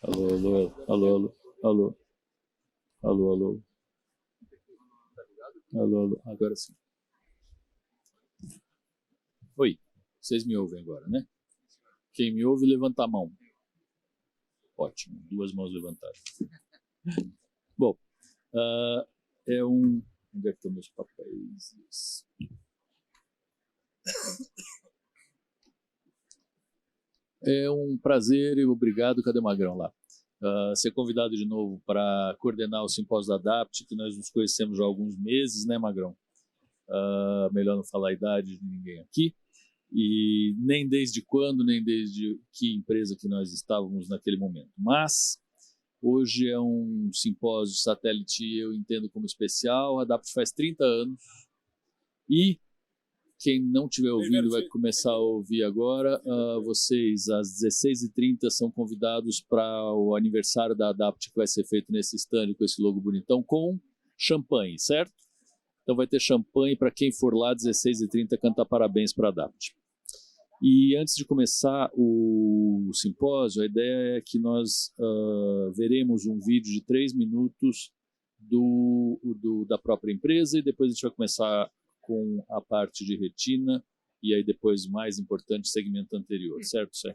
Alô, alô, alô, alô, alô, alô, alô, alô, alô, agora sim. Oi, vocês me ouvem agora, né? Quem me ouve, levanta a mão. Ótimo, duas mãos levantadas. Bom, uh, é um... Onde é que estão meus papéis? É um prazer e obrigado, cadê o Magrão lá? Ser convidado de novo para coordenar o simpósio da ADAPT, que nós nos conhecemos já há alguns meses, né, Magrão? Melhor não falar a idade de ninguém aqui. E nem desde quando, nem desde que empresa que nós estávamos naquele momento. Mas hoje é um simpósio satélite, eu entendo como especial. A ADAPT faz 30 anos e quem não tiver ouvido vai começar a ouvir agora. Vocês, às 16h30, são convidados para o aniversário da ADAPT, que vai ser feito nesse stand com esse logo bonitão, com champanhe, certo? Então vai ter champanhe para quem for lá, 16h30, cantar parabéns para a ADAPT. E antes de começar o simpósio, a ideia é que nós veremos um vídeo de 3 minutos da própria empresa e depois a gente vai começar com a parte de retina e aí depois, mais importante, segmento anterior, certo, Sé?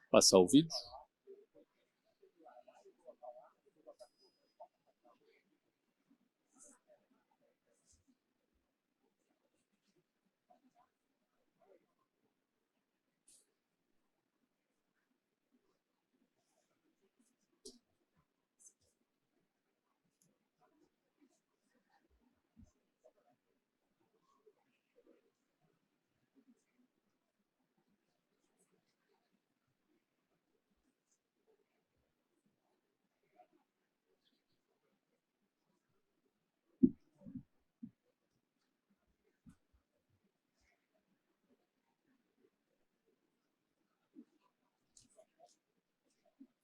Passar o vídeo?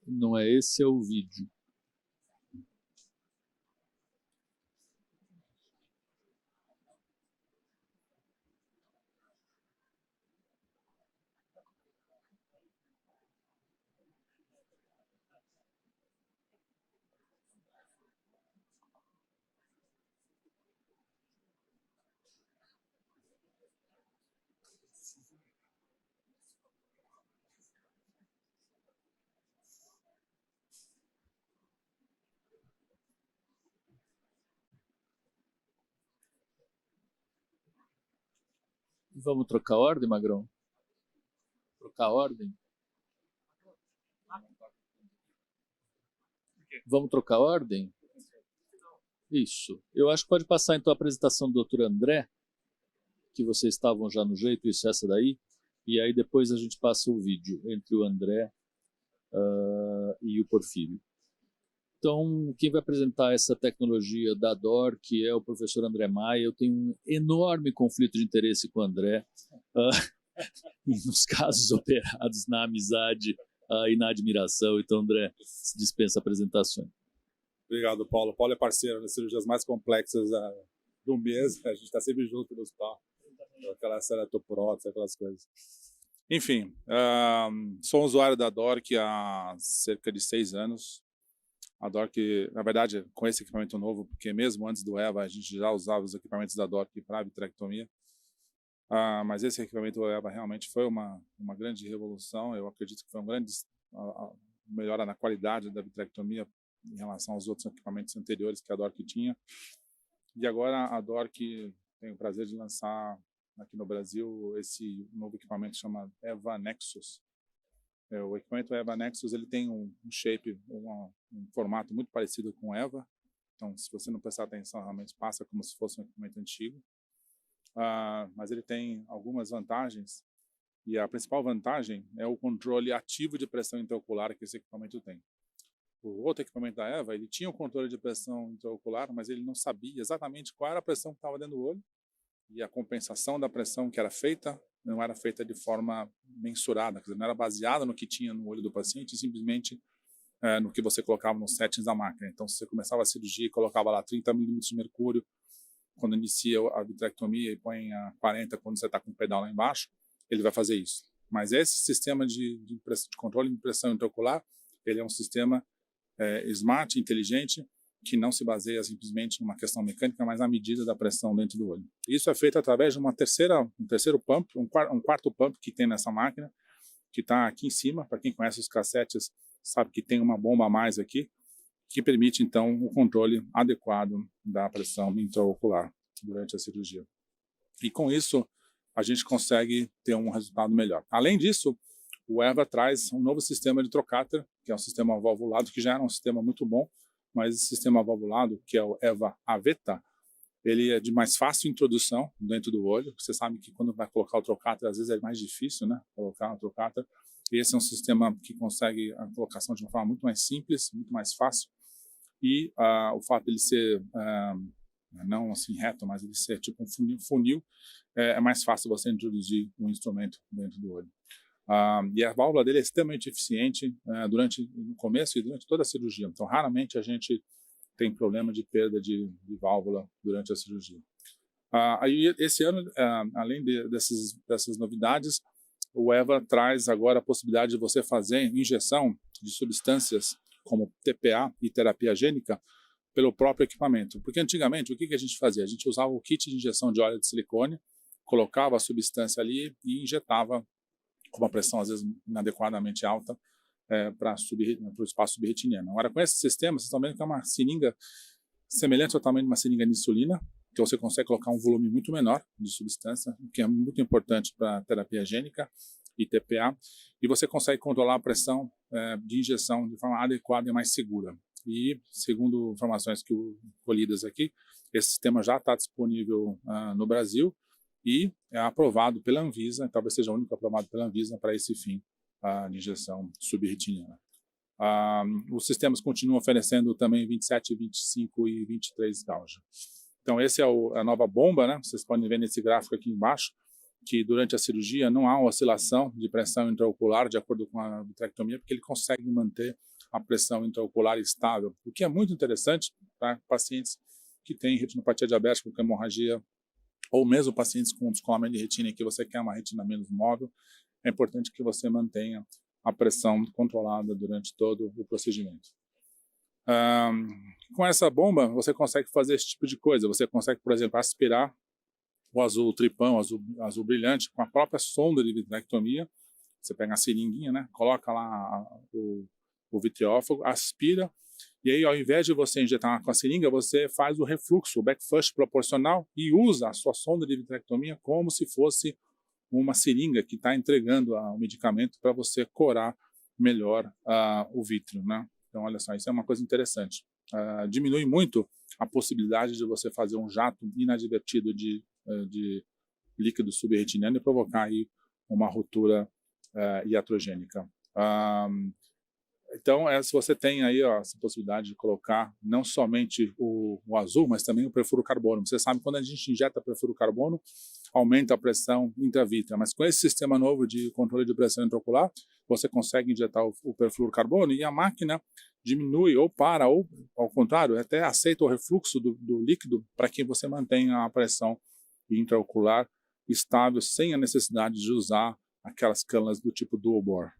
Não é esse, é o vídeo. Vamos trocar a ordem, Magrão? Trocar a ordem? Vamos trocar a ordem? Isso. Eu acho que pode passar então a apresentação do Dr. André, que vocês estavam já no jeito, isso, essa daí, e aí depois a gente passa o vídeo entre o André e o Porfírio. Então, quem vai apresentar essa tecnologia da DOR, que é o professor André Maia, eu tenho um enorme conflito de interesse com o André, nos casos operados na amizade e na admiração. Então, André, dispensa apresentações. Obrigado, Paulo. Paulo é parceiro nas cirurgias mais complexas do mês. A gente está sempre junto no hospital. Aquela ceratoprótese, aquelas coisas. Enfim, sou um usuário da DORC há cerca de 6 anos. A DORC, na verdade, com esse equipamento novo, porque mesmo antes do EVA, a gente já usava os equipamentos da DORC para vitrectomia. Mas esse equipamento EVA realmente foi uma grande revolução. Eu acredito que foi um grande melhora na qualidade da vitrectomia em relação aos outros equipamentos anteriores que a DORC tinha. E agora a DORC tem o prazer de lançar aqui no Brasil esse novo equipamento que chama EVA Nexus. O equipamento EVA Nexus ele tem um shape, um formato muito parecido com o EVA. Então, se você não prestar atenção, realmente passa como se fosse um equipamento antigo. Mas ele tem algumas vantagens. E a principal vantagem é o controle ativo de pressão intraocular que esse equipamento tem. o outro equipamento da EVA, ele tinha o controle de pressão intraocular, mas ele não sabia exatamente qual era a pressão que estava dentro do olho, e a compensação da pressão que era feita não era feita de forma mensurada, quer dizer, não era baseada no que tinha no olho do paciente, simplesmente no que você colocava nos settings da máquina. Então, se você começava a cirurgia e colocava lá 30 milímetros de mercúrio quando inicia a vitrectomia e põe a 40 quando você está com o pedal lá embaixo, ele vai fazer isso. Mas esse sistema de controle de pressão intraocular, ele é um sistema smart, inteligente, que não se baseia simplesmente numa questão mecânica, mas na medida da pressão dentro do olho. Isso é feito através de um terceiro pump, um quarto pump que tem nessa máquina, que está aqui em cima. Para quem conhece os cassetes, sabe que tem uma bomba a mais aqui, que permite, então, o controle adequado da pressão intraocular durante a cirurgia. E com isso, a gente consegue ter um resultado melhor. Além disso, o EVA traz um novo sistema de trocáter, que é um sistema valvulado, que já era um sistema muito bom, mas esse sistema valvulado, que é o EVA Aveta, ele é de mais fácil introdução dentro do olho. Você sabe que quando vai colocar o trocáter, às vezes é mais difícil, né? Colocar o trocáter. Esse é um sistema que consegue a colocação de uma forma muito mais simples, muito mais fácil. E o fato de ele ser, não assim reto, mas ele ser tipo um funil, é mais fácil você introduzir um instrumento dentro do olho. E a válvula dele é extremamente eficiente no começo e durante toda a cirurgia. Então, raramente a gente tem problema de perda de válvula durante a cirurgia. Aí, esse ano, além dessas novidades, o EVA traz agora a possibilidade de você fazer injeção de substâncias como TPA e terapia gênica pelo próprio equipamento. Porque antigamente, o que a gente fazia? A gente usava o kit de injeção de óleo de silicone, colocava a substância ali e injetava com uma pressão, às vezes, inadequadamente alta para o espaço subretiniano. Agora, com esse sistema, vocês estão vendo que é uma seringa semelhante ao tamanho de uma seringa de insulina, que você consegue colocar um volume muito menor de substância, o que é muito importante para terapia gênica e TPA, e você consegue controlar a pressão de injeção de forma adequada e mais segura. E, segundo informações que colhidas aqui, esse sistema já está disponível no Brasil e é aprovado pela Anvisa, talvez seja o único aprovado pela Anvisa para esse fim de injeção subretiniana. Os sistemas continuam oferecendo também 27, 25 e 23 gauge. Então, esse é a nova bomba, né? Vocês podem ver nesse gráfico aqui embaixo, que durante a cirurgia não há uma oscilação de pressão intraocular de acordo com a vitrectomia, porque ele consegue manter a pressão intraocular estável, o que é muito interessante para pacientes que têm retinopatia diabética com hemorragia, ou mesmo pacientes com descolamento de retina em que você quer uma retina menos móvel. É importante que você mantenha a pressão controlada durante todo o procedimento. Com essa bomba, você consegue fazer esse tipo de coisa. Você consegue, por exemplo, aspirar o azul tripão, azul brilhante, com a própria sonda de vitrectomia. Você pega a seringuinha, né? Coloca lá o vitriófago, aspira, e aí, ao invés de você injetar com a seringa, você faz o refluxo, o backflush proporcional, e usa a sua sonda de vitrectomia como se fosse uma seringa que está entregando o medicamento para você corar melhor o vítreo, né? Então, olha só, isso é uma coisa interessante. Diminui muito a possibilidade de você fazer um jato inadvertido de líquido subretiniano e provocar aí uma ruptura iatrogênica. Então, se você tem aí essa possibilidade de colocar não somente o azul, mas também o perfluorocarbono. Você sabe que quando a gente injeta perfluorocarbono, aumenta a pressão intravítrea. Mas com esse sistema novo de controle de pressão intraocular, você consegue injetar o perfluorocarbono e a máquina diminui ou para, ou ao contrário, até aceita o refluxo do líquido para que você mantenha a pressão intraocular estável sem a necessidade de usar aquelas cânulas do tipo dual bore.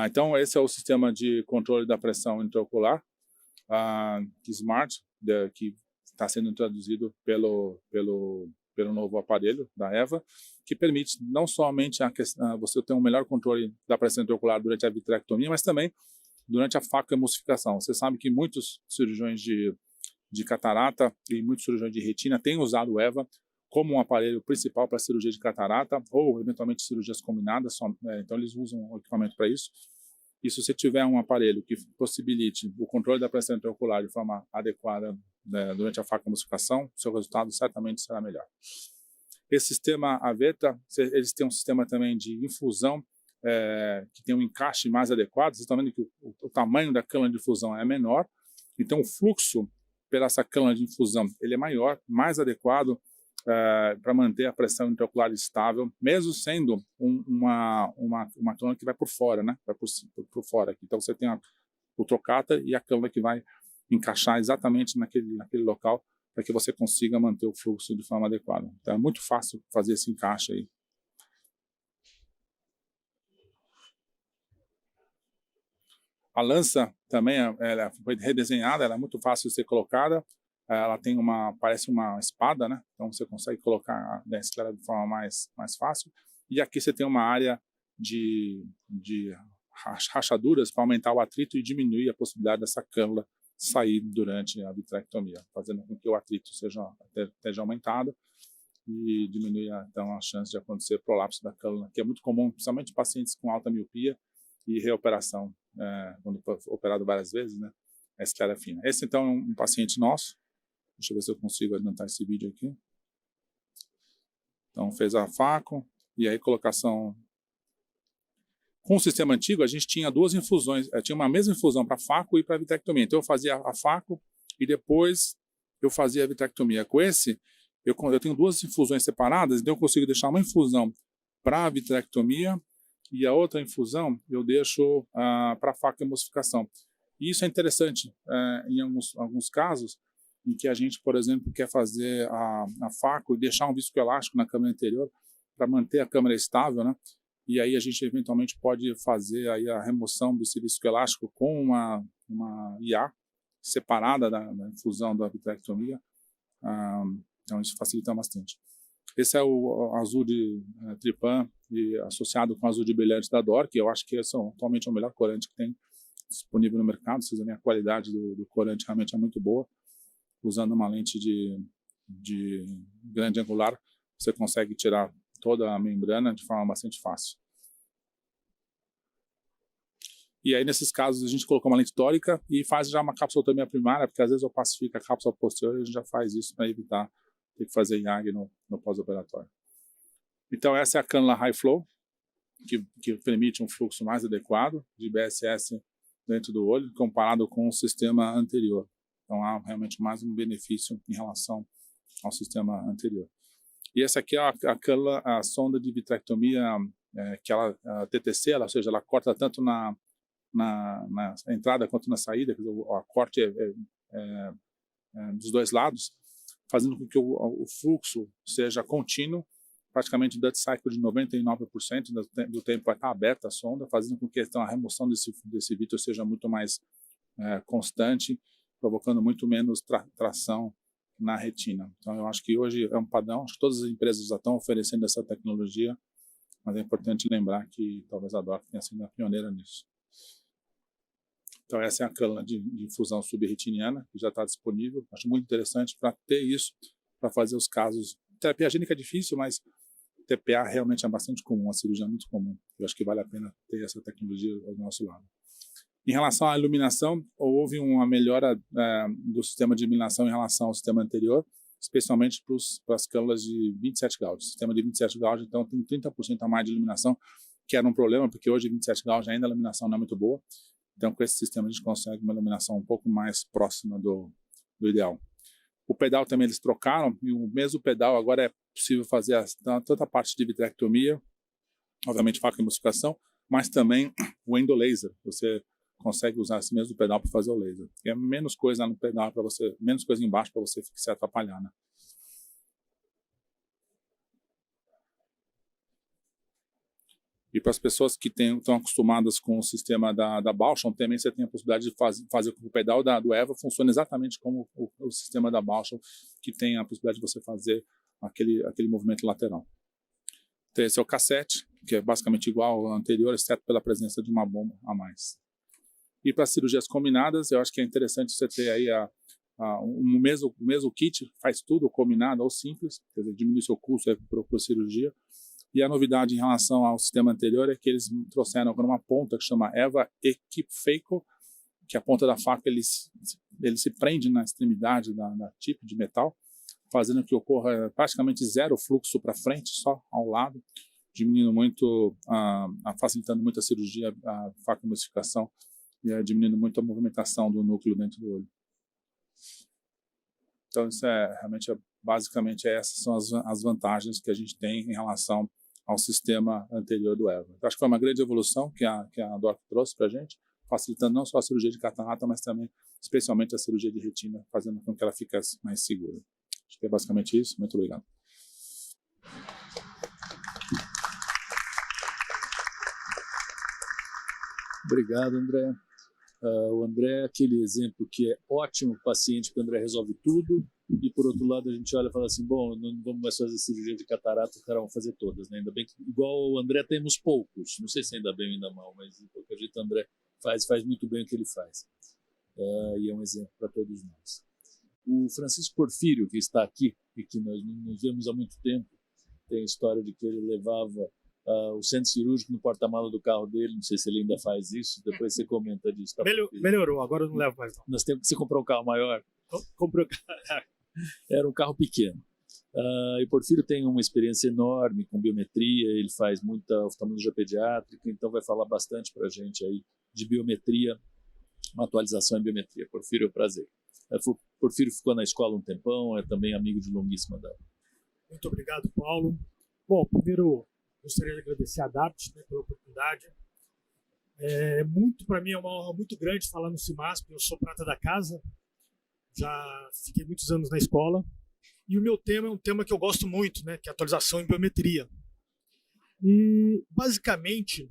Então, esse é o sistema de controle da pressão intraocular Smart, que está sendo introduzido pelo novo aparelho da EVA, que permite não somente você ter um melhor controle da pressão intraocular durante a vitrectomia, mas também durante a facoemulsificação. Você sabe que muitos cirurgiões de catarata e muitos cirurgiões de retina têm usado o EVA como um aparelho principal para cirurgia de catarata ou, eventualmente, cirurgias combinadas. Então, eles usam o equipamento para isso. E se você tiver um aparelho que possibilite o controle da pressão intraocular de forma adequada durante a facoemulsificação, seu resultado certamente será melhor. Esse sistema Aveta, eles têm um sistema também de infusão que tem um encaixe mais adequado. Vocês estão vendo que o tamanho da cânula de infusão é menor, então o fluxo pela essa cânula de infusão ele é maior, mais adequado para manter a pressão intraocular estável, mesmo sendo uma cânula que vai por fora, né? Vai por fora aqui. Então você tem o trocata e a cânula que vai encaixar exatamente naquele local para que você consiga manter o fluxo de forma adequada. Então é muito fácil fazer esse encaixe aí. A lança também ela foi redesenhada, ela é muito fácil de ser colocada. Ela tem parece uma espada, né? Então você consegue colocar a esclera de forma mais fácil. E aqui você tem uma área de rachaduras para aumentar o atrito e diminuir a possibilidade dessa cânula sair durante a vitrectomia, fazendo com que o atrito esteja aumentado e diminuir então a chance de acontecer prolapso da cânula, que é muito comum, principalmente em pacientes com alta miopia e reoperação, quando operado várias vezes, né? A esclera fina. Esse então é um paciente nosso. Deixa eu ver se eu consigo adiantar esse vídeo aqui. Então fez a faco e aí colocação. Com o sistema antigo a gente tinha duas infusões, tinha uma mesma infusão para faco e para vitrectomia. Então eu fazia a faco e depois eu fazia a vitrectomia. Com esse eu tenho duas infusões separadas, então eu consigo deixar uma infusão para a vitrectomia e a outra infusão eu deixo para faco e emulsificação. E isso é interessante em alguns casos em que a gente, por exemplo, quer fazer a faco e deixar um viscoelástico na câmara anterior para manter a câmara estável, né? E aí a gente eventualmente pode fazer aí a remoção desse viscoelástico com uma IA separada da infusão da vitrectomia. Então isso facilita bastante. Esse é o azul de Trypan e associado com o azul de brilhante da DOR, que eu acho que esse atualmente é o melhor corante que tem disponível no mercado. Vocês veem a qualidade do corante realmente é muito boa. Usando uma lente de grande angular, você consegue tirar toda a membrana de forma bastante fácil. E aí, nesses casos, a gente colocou uma lente tórica e faz já uma capsulotomia primária, porque às vezes opacifica a cápsula posterior e a gente já faz isso para evitar ter que fazer IAG no pós-operatório. Então, essa é a cânula High Flow, que permite um fluxo mais adequado de BSS dentro do olho, comparado com o sistema anterior. Então, há realmente mais um benefício em relação ao sistema anterior. E essa aqui é a sonda de vitrectomia, que a TTC, ou seja, ela corta tanto na entrada quanto na saída, quer dizer, o corte dos dois lados, fazendo com que o fluxo seja contínuo, praticamente o Dutch Cycle de 99% do tempo vai estar aberta a sonda, fazendo com que então, a remoção desse vítreo seja muito mais constante, provocando muito menos tração na retina. Então, eu acho que hoje é um padrão, acho que todas as empresas já estão oferecendo essa tecnologia, mas é importante lembrar que talvez a DOR tenha sido a pioneira nisso. Então, essa é a cânula de infusão subretiniana, que já está disponível. Acho muito interessante para ter isso, para fazer os casos. Terapia gênica é difícil, mas TPA realmente é bastante comum, a cirurgia é muito comum. Eu acho que vale a pena ter essa tecnologia ao nosso lado. Em relação à iluminação, houve uma melhora do sistema de iluminação em relação ao sistema anterior, especialmente para as cânulas de 27 Gauge. O sistema de 27 Gauge, então, tem 30% a mais de iluminação, que era um problema, porque hoje 27 Gauge ainda a iluminação não é muito boa. Então, com esse sistema, a gente consegue uma iluminação um pouco mais próxima do ideal. O pedal também eles trocaram, e o mesmo pedal agora é possível fazer toda a parte de vitrectomia, obviamente faca e emulsificação, mas também o endolaser. Você consegue usar esse mesmo pedal para fazer o laser. E é menos coisa no pedal para você, menos coisa embaixo para você se atrapalhar, né? E para as pessoas que estão acostumadas com o sistema da Bausch, também você tem a possibilidade de fazer com que o pedal do EVA funcione exatamente como o sistema da Bausch, que tem a possibilidade de você fazer aquele movimento lateral. Então, esse é o cassete, que é basicamente igual ao anterior, exceto pela presença de uma bomba a mais. E para cirurgias combinadas, eu acho que é interessante você ter aí o mesmo kit, faz tudo combinado ou simples, quer dizer, diminui seu custo por cirurgia. E a novidade em relação ao sistema anterior é que eles trouxeram agora uma ponta que chama EVA Equip Phaco, que a ponta da faca ele se prende na extremidade da tip de metal, fazendo que ocorra praticamente zero fluxo para frente, só ao lado, diminuindo muito, facilitando muito a cirurgia, a facoemulsificação e diminuindo muito a movimentação do núcleo dentro do olho. Então, isso realmente, basicamente, essas são as vantagens que a gente tem em relação ao sistema anterior do EVA. Eu acho que foi uma grande evolução que a DORC trouxe para a gente, facilitando não só a cirurgia de catarata, mas também, especialmente, a cirurgia de retina, fazendo com que ela ficasse mais segura. Acho que é basicamente isso. Muito obrigado. Obrigado, André. O André é aquele exemplo que é ótimo para o paciente, porque o André resolve tudo, e por outro lado a gente olha e fala assim, bom, não vamos mais fazer cirurgia de catarata, os caras vão fazer todas, né? Ainda bem que, igual o André, temos poucos, não sei se ainda bem ou ainda mal, mas de qualquer jeito o André faz muito bem o que ele faz, e é um exemplo para todos nós. O Francisco Porfírio, que está aqui, e que nós não nos vemos há muito tempo, tem a história de que ele levava o centro cirúrgico no porta-mala do carro dele, não sei se ele ainda faz isso, depois você comenta disso. Tá? Melhorou, agora eu não levo mais não. Nós temos que você comprar um carro maior. Comprou. Era um carro pequeno. E Porfírio tem uma experiência enorme com biometria, ele faz muita oftalmologia pediátrica, então vai falar bastante para a gente aí de biometria, uma atualização em biometria. Porfírio, é um prazer. Porfírio ficou na escola um tempão, é também amigo de longuíssima data. Muito obrigado, Paulo. Bom, primeiro gostaria de agradecer a DAPT, né, pela oportunidade. Para mim é uma honra muito grande falar no CIMASP. Eu sou prata da casa, já fiquei muitos anos na escola. E o meu tema é um tema que eu gosto muito, né, que é atualização em biometria. E, basicamente,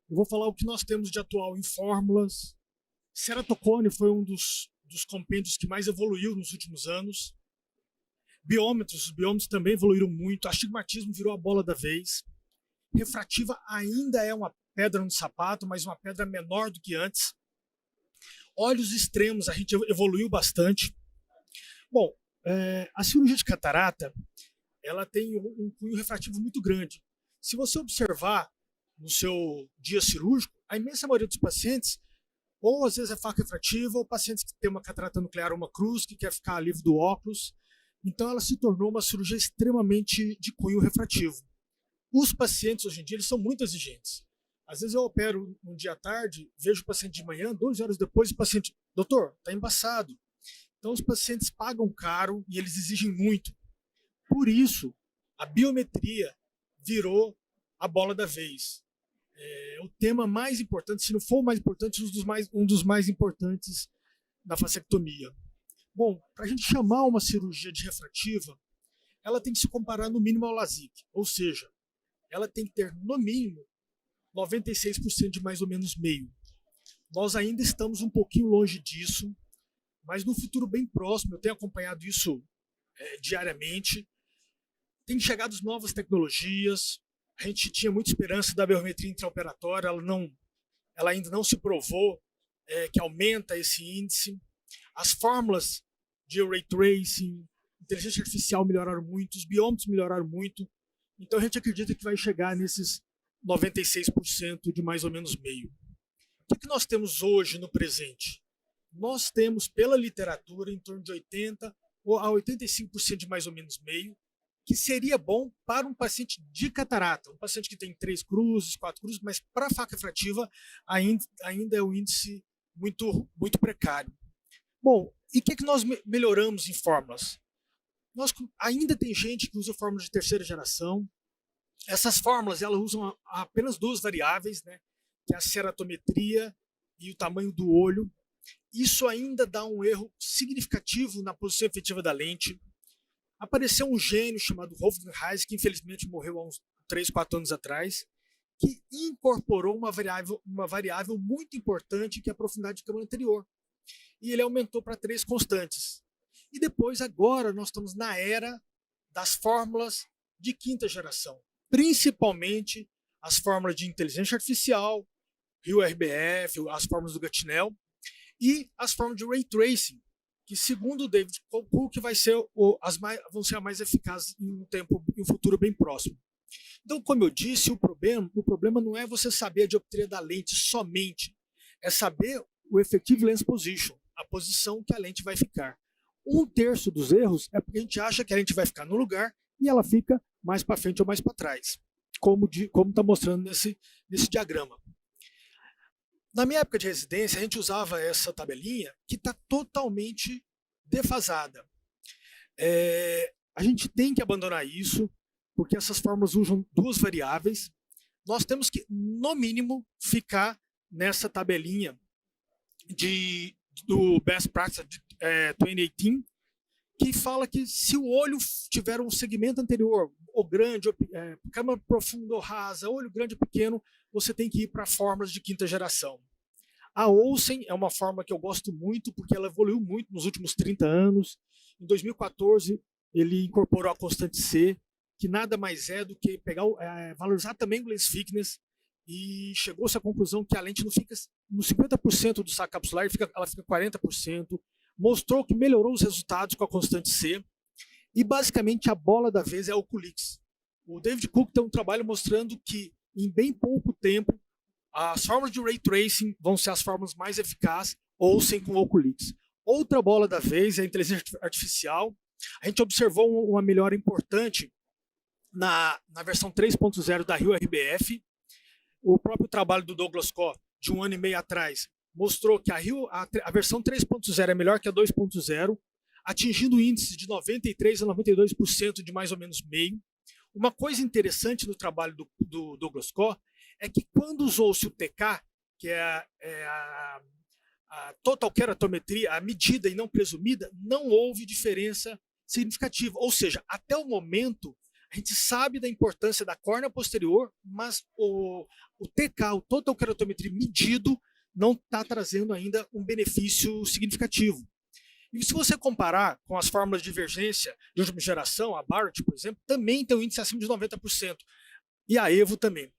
eu vou falar o que nós temos de atual em fórmulas. Ceratocone foi um dos compêndios que mais evoluiu nos últimos anos. Biômetros, os biômetros também evoluíram muito. Astigmatismo virou a bola da vez. Refrativa ainda é uma pedra no sapato, mas uma pedra menor do que antes. Olhos extremos, a gente evoluiu bastante. Bom, a cirurgia de catarata, ela tem um cunho refrativo muito grande. Se você observar no seu dia cirúrgico, a imensa maioria dos pacientes, ou às vezes é faca refrativa, ou pacientes que têm uma catarata nuclear ou uma cruz, que quer ficar livre do óculos. Então ela se tornou uma cirurgia extremamente de cunho refrativo. Os pacientes hoje em dia eles são muito exigentes. Às vezes eu opero um dia à tarde, vejo o paciente de manhã, 2 horas depois o paciente, doutor, está embaçado. Então os pacientes pagam caro e eles exigem muito. Por isso, a biometria virou a bola da vez. O tema mais importante, se não for o mais importante, um dos mais importantes na facectomia. Bom, para a gente chamar uma cirurgia de refrativa, ela tem que se comparar no mínimo ao LASIK, ou seja, ela tem que ter no mínimo 96% de mais ou menos meio. Nós ainda estamos um pouquinho longe disso, mas no futuro bem próximo, eu tenho acompanhado isso diariamente, tem chegado novas tecnologias, a gente tinha muita esperança da biometria intraoperatória, ela ainda não se provou que aumenta esse índice. As fórmulas de ray tracing, inteligência artificial melhoraram muito, os biômetros melhoraram muito, então a gente acredita que vai chegar nesses 96% de mais ou menos meio. O que nós temos hoje no presente? Nós temos, pela literatura, em torno de 80% a 85% de mais ou menos meio, que seria bom para um paciente de catarata, um paciente que tem 3 cruzes, 4 cruzes, mas para a faca refrativa ainda é um índice muito, muito precário. Bom, e o que nós melhoramos em fórmulas? Ainda tem gente que usa fórmulas de terceira geração. Essas fórmulas elas usam apenas 2 variáveis, né, que é a ceratometria e o tamanho do olho. Isso ainda dá um erro significativo na posição efetiva da lente. Apareceu um gênio chamado Wolfgang Reis, que infelizmente morreu há uns 3, 4 anos atrás, que incorporou uma variável muito importante, que é a profundidade de câmera anterior. E ele aumentou para 3 constantes. E depois, agora, nós estamos na era das fórmulas de 5ª geração. Principalmente as fórmulas de inteligência artificial, RIO-RBF, as fórmulas do Gatinel e as fórmulas de Ray Tracing, que segundo o David Cook vão ser as mais eficazes em um futuro bem próximo. Então, como eu disse, o problema não é você saber a dioptria da lente somente, é saber o effective lens position, a posição que a lente vai ficar. 1/3 dos erros é porque a gente acha que a lente vai ficar no lugar e ela fica mais para frente ou mais para trás. como está mostrando nesse diagrama. Na minha época de residência, a gente usava essa tabelinha que está totalmente defasada. A gente tem que abandonar isso, porque essas fórmulas usam duas variáveis. Nós temos que, no mínimo, ficar nessa tabelinha do Best Practice 2018, que fala que se o olho tiver um segmento anterior, ou grande, ou, câmara profunda ou rasa, olho grande ou pequeno, você tem que ir para fórmulas de quinta geração. A Olsen é uma fórmula que eu gosto muito, porque ela evoluiu muito nos últimos 30 anos. Em 2014, ele incorporou a constante C, que nada mais é do que valorizar também o lens thickness, e chegou-se à conclusão que a lente não fica no 50% do saco capsular, ela fica 40%. Mostrou que melhorou os resultados com a constante C. E basicamente a bola da vez é a Oculix. O David Cook tem um trabalho mostrando que em bem pouco tempo as fórmulas de Ray Tracing vão ser as fórmulas mais eficazes, ou sem com Oculix. Outra bola da vez é a inteligência artificial. A gente observou uma melhora importante na versão 3.0 da Rio RBF. O próprio trabalho do Douglas Ko, de 1 ano e meio atrás, mostrou que a versão 3.0 é melhor que a 2.0, atingindo índices de 93% a 92% de mais ou menos meio. Uma coisa interessante no trabalho do Douglas Ko é que quando usou-se o TK, que é a total keratometria, a medida e não presumida, não houve diferença significativa. Ou seja, até o momento, a gente sabe da importância da córnea posterior, mas o TK, o total keratometria medido, não está trazendo ainda um benefício significativo. E se você comparar com as fórmulas de divergência de última geração, a Barrett, por exemplo, também tem um índice acima de 90%. E a Evo também.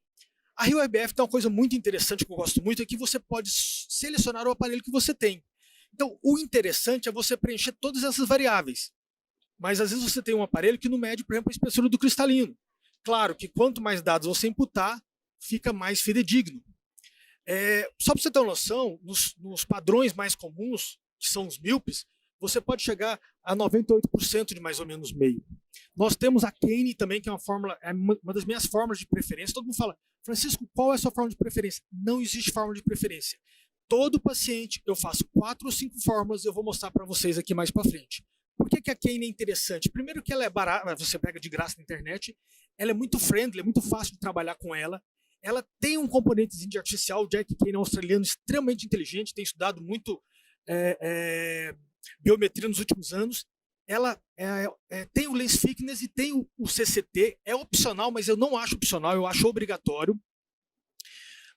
A Rio RBF tem uma coisa muito interessante que eu gosto muito, é que você pode selecionar o aparelho que você tem. Então, o interessante é você preencher todas essas variáveis. Mas às vezes você tem um aparelho que não mede, por exemplo, a espessura do cristalino. Claro que quanto mais dados você imputar, fica mais fidedigno. Só para você ter uma noção, nos padrões mais comuns, que são os míopes, você pode chegar a 98% de mais ou menos meio. Nós temos a Kane também, que é uma das minhas fórmulas de preferência. Todo mundo fala, Francisco, qual é a sua fórmula de preferência? Não existe fórmula de preferência. Todo paciente, eu faço 4 ou 5 fórmulas, eu vou mostrar para vocês aqui mais para frente. Por que a Kane é interessante? Primeiro que ela é barata, você pega de graça na internet, ela é muito friendly, é muito fácil de trabalhar com ela. Ela tem um componentezinho de artificial, o Jack Kane é um australiano extremamente inteligente, tem estudado muito biometria nos últimos anos. Ela tem o lens thickness e tem o CCT, é opcional, mas eu não acho opcional, eu acho obrigatório.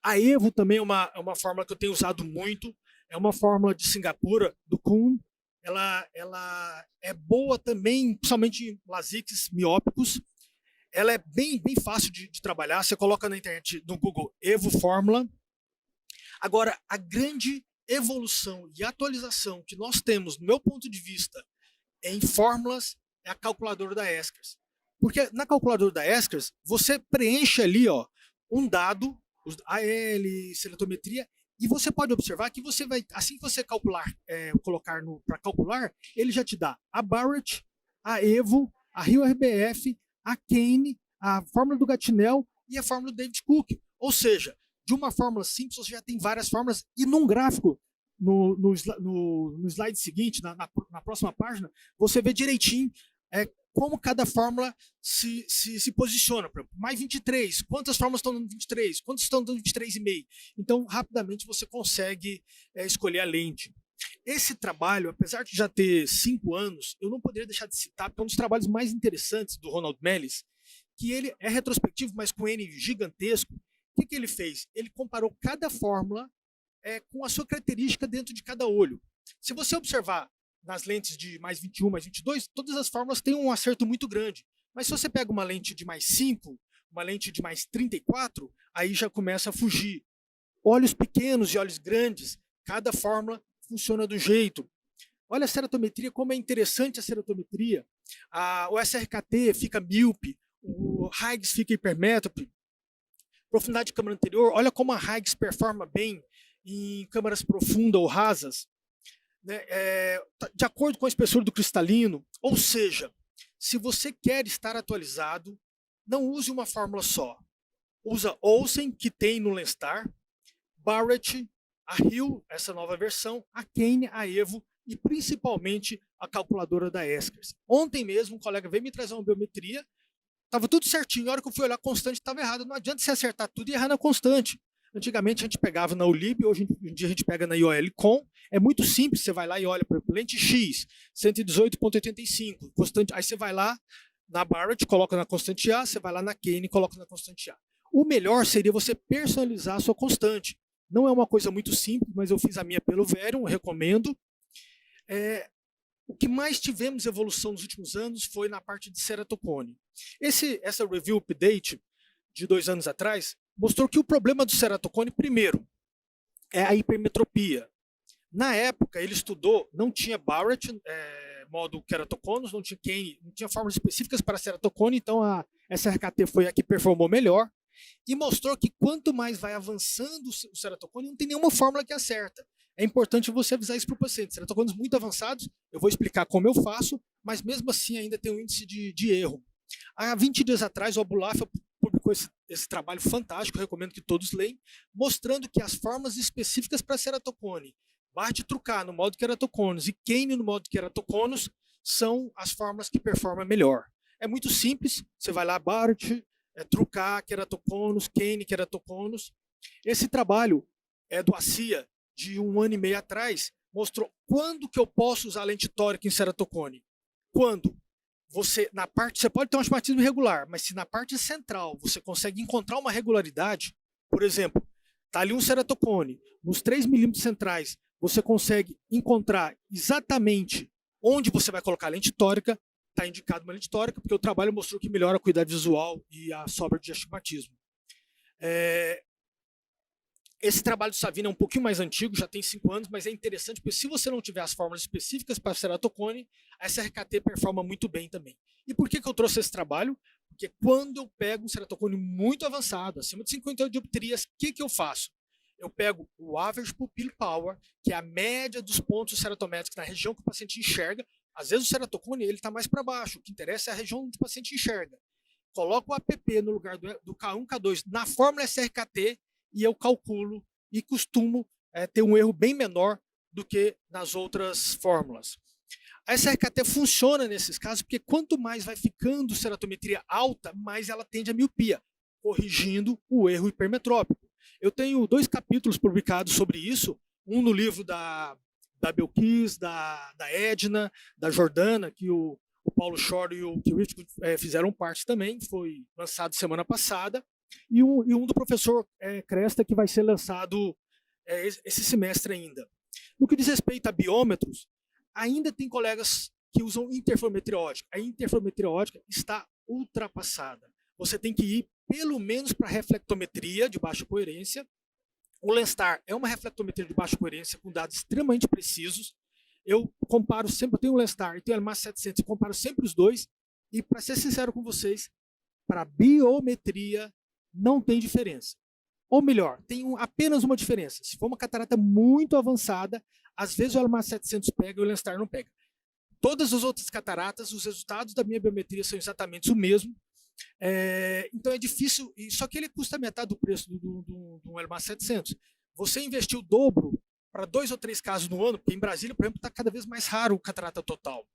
A Evo também é uma fórmula que eu tenho usado muito, é uma fórmula de Singapura, do Kuhn. Ela é boa também, principalmente em lasix miópicos. Ela é bem fácil de trabalhar, você coloca na internet, no Google, Evo Fórmula. Agora, a grande evolução e atualização que nós temos, no meu ponto de vista, em fórmulas, é a calculadora da Escers. Porque na calculadora da Escers, você preenche ali um dado, AL, seletometria, e você pode observar que você vai, assim que você colocar para calcular, ele já te dá a Barrett, a Evo, a Rio RBF, a Kane, a fórmula do Gatinel e a fórmula do David Cook. Ou seja, de uma fórmula simples, você já tem várias fórmulas, e num gráfico, no slide seguinte, na próxima página, você vê direitinho como cada fórmula se posiciona. Por exemplo, mais 23, quantas fórmulas estão no 23, quantas estão no 23,5. Então, rapidamente, você consegue escolher a lente. Esse trabalho, apesar de já ter 5 anos, eu não poderia deixar de citar, porque é um dos trabalhos mais interessantes do Ronald Mellis, que ele é retrospectivo, mas com N gigantesco. O que ele fez? Ele comparou cada fórmula com a sua característica dentro de cada olho. Se você observar nas lentes de mais 21, mais 22, todas as fórmulas têm um acerto muito grande. Mas se você pega uma lente de mais 5, uma lente de mais 34, aí já começa a fugir. Olhos pequenos e olhos grandes, cada fórmula funciona do jeito. Olha a ceratometria, como é interessante a ceratometria. O SRKT fica míope, o Higgs fica hipermétrope. Profundidade de câmara anterior, olha como a Higgs performa bem em câmaras profundas ou rasas, né? De acordo com a espessura do cristalino. Ou seja, se você quer estar atualizado, não use uma fórmula só. usa Olsen, que tem no Lenstar, Barrett, a Hill, essa nova versão, a Kane, a Evo e principalmente a calculadora da Eskers. Ontem mesmo um colega veio me trazer uma biometria, estava tudo certinho, a hora que eu fui olhar a constante estava errada. Não adianta você acertar tudo e errar na constante. Antigamente a gente pegava na ULIB, hoje em dia a gente pega na IOL-Com. É muito simples, você vai lá e olha, por exemplo, lente X, 118,85, constante, aí você vai lá na Barrett, coloca na constante A, você vai lá na Kane e coloca na constante A. O melhor seria você personalizar a sua constante. Não é uma coisa muito simples, mas eu fiz a minha pelo Verium, recomendo. O que mais tivemos evolução nos últimos anos foi na parte de ceratocone. Essa review update de 2 anos atrás mostrou que o problema do ceratocone, primeiro, é a hipermetropia. Na época, ele estudou, não tinha Barrett, modo keratoconus, não tinha Kane, não tinha fórmulas específicas para ceratocone, então a SRKT foi a que performou melhor, e mostrou que quanto mais vai avançando o ceratocone, não tem nenhuma fórmula que acerta. É importante você avisar isso para o paciente. Ceratocones muito avançados, eu vou explicar como eu faço, mas mesmo assim ainda tem um índice de erro. Há 20 dias atrás, o Abulafa publicou esse trabalho fantástico, eu recomendo que todos leiam, mostrando que as fórmulas específicas para ceratocone, Barrett-Trucar no modo keratoconus e Kane no modo keratoconus, são as fórmulas que performam melhor. É muito simples, você vai lá, Barrett, Trucar, keratoconus, Kane, keratoconus. Esse trabalho é do ACIA, de 1 ano e meio atrás, mostrou quando que eu posso usar lente tórica em ceratocone. Quando você pode ter um astigmatismo irregular, mas se na parte central você consegue encontrar uma regularidade, por exemplo, está ali um ceratocone, nos 3 milímetros centrais você consegue encontrar exatamente onde você vai colocar a lente tórica, está indicado uma lente tórica, porque o trabalho mostrou que melhora a acuidade visual e a sobra de astigmatismo. Esse trabalho do Savino é um pouquinho mais antigo, já tem 5 anos, mas é interessante, porque se você não tiver as fórmulas específicas para ceratocone, a SRKT performa muito bem também. E por que eu trouxe esse trabalho? Porque quando eu pego um ceratocone muito avançado, acima de 58 dioptrias, o que eu faço? Eu pego o average pupil power, que é a média dos pontos ceratométricos na região que o paciente enxerga. Às vezes o ceratocone está mais para baixo, o que interessa é a região onde o paciente enxerga. Coloco o APP no lugar do K1, K2 na fórmula SRKT, e eu calculo e costumo ter um erro bem menor do que nas outras fórmulas. A SRKT funciona nesses casos porque quanto mais vai ficando ceratometria alta, mais ela tende a miopia, corrigindo o erro hipermetrópico. Eu tenho 2 capítulos publicados sobre isso, um no livro da Belkis, da Edna, da Jordana, que o Paulo Shore e o Kiewicz fizeram parte também, foi lançado semana passada, e um do professor Cresta, que vai ser lançado esse semestre ainda. No que diz respeito a biômetros, ainda tem colegas que usam interferometria óptica. A interferometria óptica está ultrapassada. Você tem que ir pelo menos para reflectometria de baixa coerência. O Lenstar é uma reflectometria de baixa coerência com dados extremamente precisos. Eu comparo sempre, eu tenho o Lenstar e tenho o LMAS 700, eu comparo sempre os dois. E para ser sincero com vocês, para biometria não tem diferença. Ou melhor, tem apenas uma diferença. Se for uma catarata muito avançada, às vezes o LMAS 700 pega e o Lenstar não pega. Todas as outras cataratas, os resultados da minha biometria são exatamente o mesmo. Então é difícil, só que ele custa metade do preço do LMAS 700. Você investiu o dobro para 2 ou 3 casos no ano, porque em Brasília, por exemplo, está cada vez mais raro o catarata total.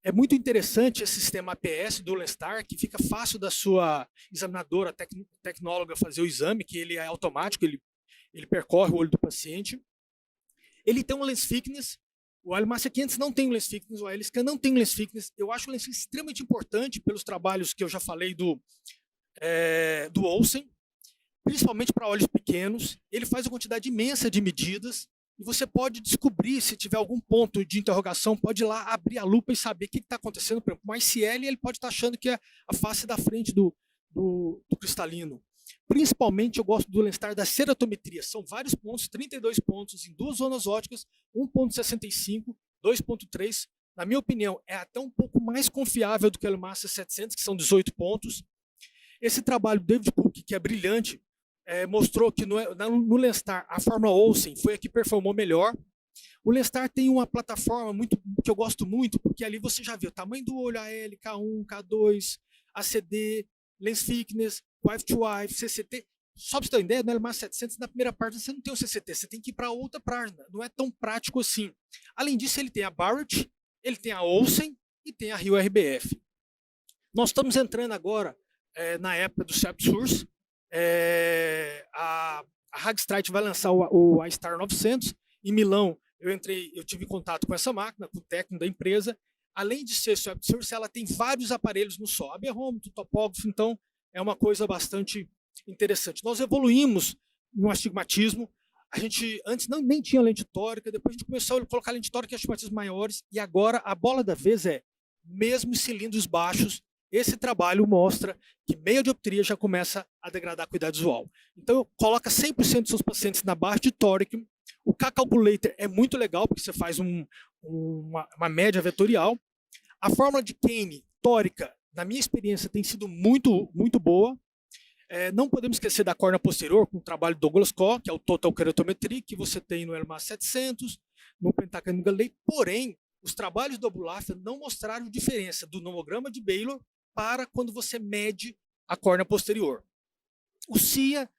É muito interessante esse sistema APS do Lenstar, que fica fácil da sua examinadora, tecnóloga fazer o exame, que ele é automático, ele percorre o olho do paciente. Ele tem um lens thickness, o LMAS 500 não tem um lens thickness, o LScan não tem um lens thickness. Eu acho o lens thickness extremamente importante pelos trabalhos que eu já falei do Olsen, principalmente para olhos pequenos. Ele faz uma quantidade imensa de medidas, e você pode descobrir, se tiver algum ponto de interrogação, pode ir lá abrir a lupa e saber o que está acontecendo. Por exemplo, o ICL, ele pode estar achando que é a face da frente do cristalino. Principalmente eu gosto do Lenstar da ceratometria. São vários pontos, 32 pontos em 2 zonas ópticas, 1.65, 2.3. Na minha opinião, é até um pouco mais confiável do que o LMAS 700, que são 18 pontos. Esse trabalho do David Cook, que é brilhante, mostrou que no Lenstar a fórmula Olsen foi a que performou melhor. O Lenstar tem uma plataforma que eu gosto muito, porque ali você já vê o tamanho do olho AL, K1, K2, ACD, lens thickness, wife to wife, CCT. Só para você ter uma ideia, no LMA 700, na primeira página você não tem o CCT, você tem que ir para outra página. Não é tão prático assim. Além disso, ele tem a Barrett, ele tem a Olsen e tem a Rio RBF. Nós estamos entrando agora na época do Self Source. A Hagstreit vai lançar o iStar 900. Em Milão, eu tive contato com essa máquina, com o técnico da empresa. Além de ser Self Source, ela tem vários aparelhos no só. Aberrômetro, topógrafo, então é uma coisa bastante interessante. Nós evoluímos no astigmatismo. A gente antes nem tinha lente tórica, depois a gente começou a colocar lente tórica e astigmatismos maiores, e agora a bola da vez mesmo em cilindros baixos, esse trabalho mostra que meia dioptria já começa a degradar a acuidade visual. Então, coloca 100% dos seus pacientes na barra de tórico. O K-Calculator é muito legal, porque você faz uma média vetorial. A fórmula de Kane tórica, na minha experiência, tem sido muito, muito boa. Não podemos esquecer da córnea posterior, com o trabalho do Douglas Koh, que é o Total Keratometry, que você tem no LMA 700, no Pentacam Galilei. Porém, os trabalhos do Abulafia não mostraram diferença do nomograma de Baylor para quando você mede a córnea posterior. O CIA,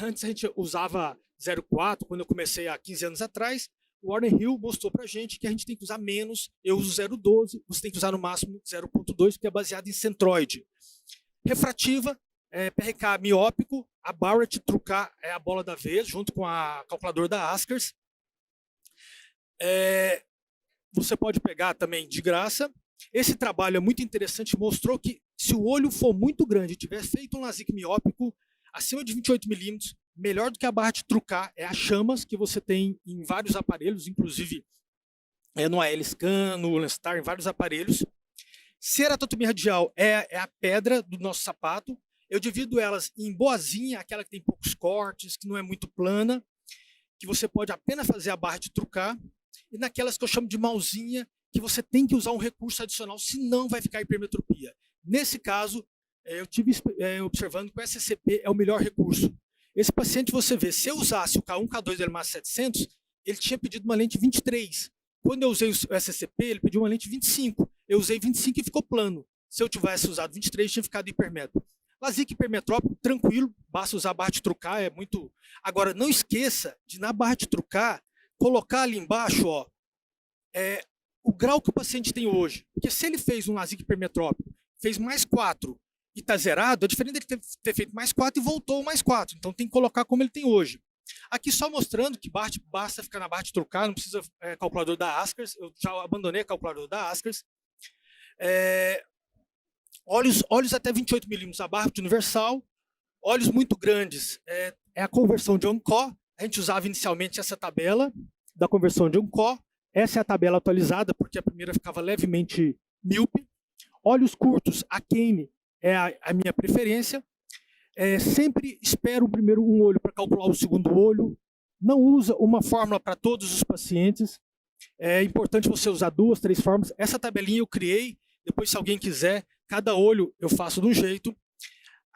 antes a gente usava 0,4, quando eu comecei há 15 anos atrás, o Warren Hill mostrou para a gente que a gente tem que usar menos, eu uso 0,12, você tem que usar no máximo 0,2, que é baseado em centroide. Refrativa, PRK miópico, a Barrett Trucar é a bola da vez, junto com a calculadora da Askers. Você pode pegar também de graça. Esse trabalho é muito interessante, mostrou que se o olho for muito grande e tiver feito um LASIK miópico acima de 28 milímetros, melhor do que a barra de Trucar é a Chamas, que você tem em vários aparelhos, inclusive no AL-Scan, no Lenstar, em vários aparelhos. Ceratotomia radial é a pedra do nosso sapato. Eu divido elas em boazinha, aquela que tem poucos cortes, que não é muito plana, que você pode apenas fazer a barra de Trucar, e naquelas que eu chamo de malzinha, que você tem que usar um recurso adicional, senão vai ficar hipermetropia. Nesse caso, eu tive observando que o SCP é o melhor recurso. Esse paciente, você vê, se eu usasse o K1, K2 do LMA 700, ele tinha pedido uma lente 23. Quando eu usei o SCP, ele pediu uma lente 25. Eu usei 25 e ficou plano. Se eu tivesse usado 23, tinha ficado hipermétropo. LASIK hipermetrópico, tranquilo, basta usar a barra de Trucar, é muito... Agora, não esqueça de, na barra de Trucar, colocar ali embaixo, o grau que o paciente tem hoje. Porque se ele fez um LASIK hipermetrópico, fez mais 4 e está zerado, é diferente dele ter feito mais 4 e voltou mais 4. Então tem que colocar como ele tem hoje. Aqui só mostrando que basta ficar na barra de Trucar, não precisa calculador da Askers. Eu já abandonei a calculadora da Askers. Olhos até 28 milímetros, a barra de universal. Olhos muito grandes, é a conversão de Oncó. A gente usava inicialmente essa tabela da conversão de Oncó. Essa é a tabela atualizada, porque a primeira ficava levemente míope. Olhos curtos, a Kane é a minha preferência. Sempre espero primeiro um olho para calcular o segundo olho. Não usa uma fórmula para todos os pacientes. É importante você usar 2, 3 fórmulas. Essa tabelinha eu criei. Depois, se alguém quiser, cada olho eu faço de um jeito.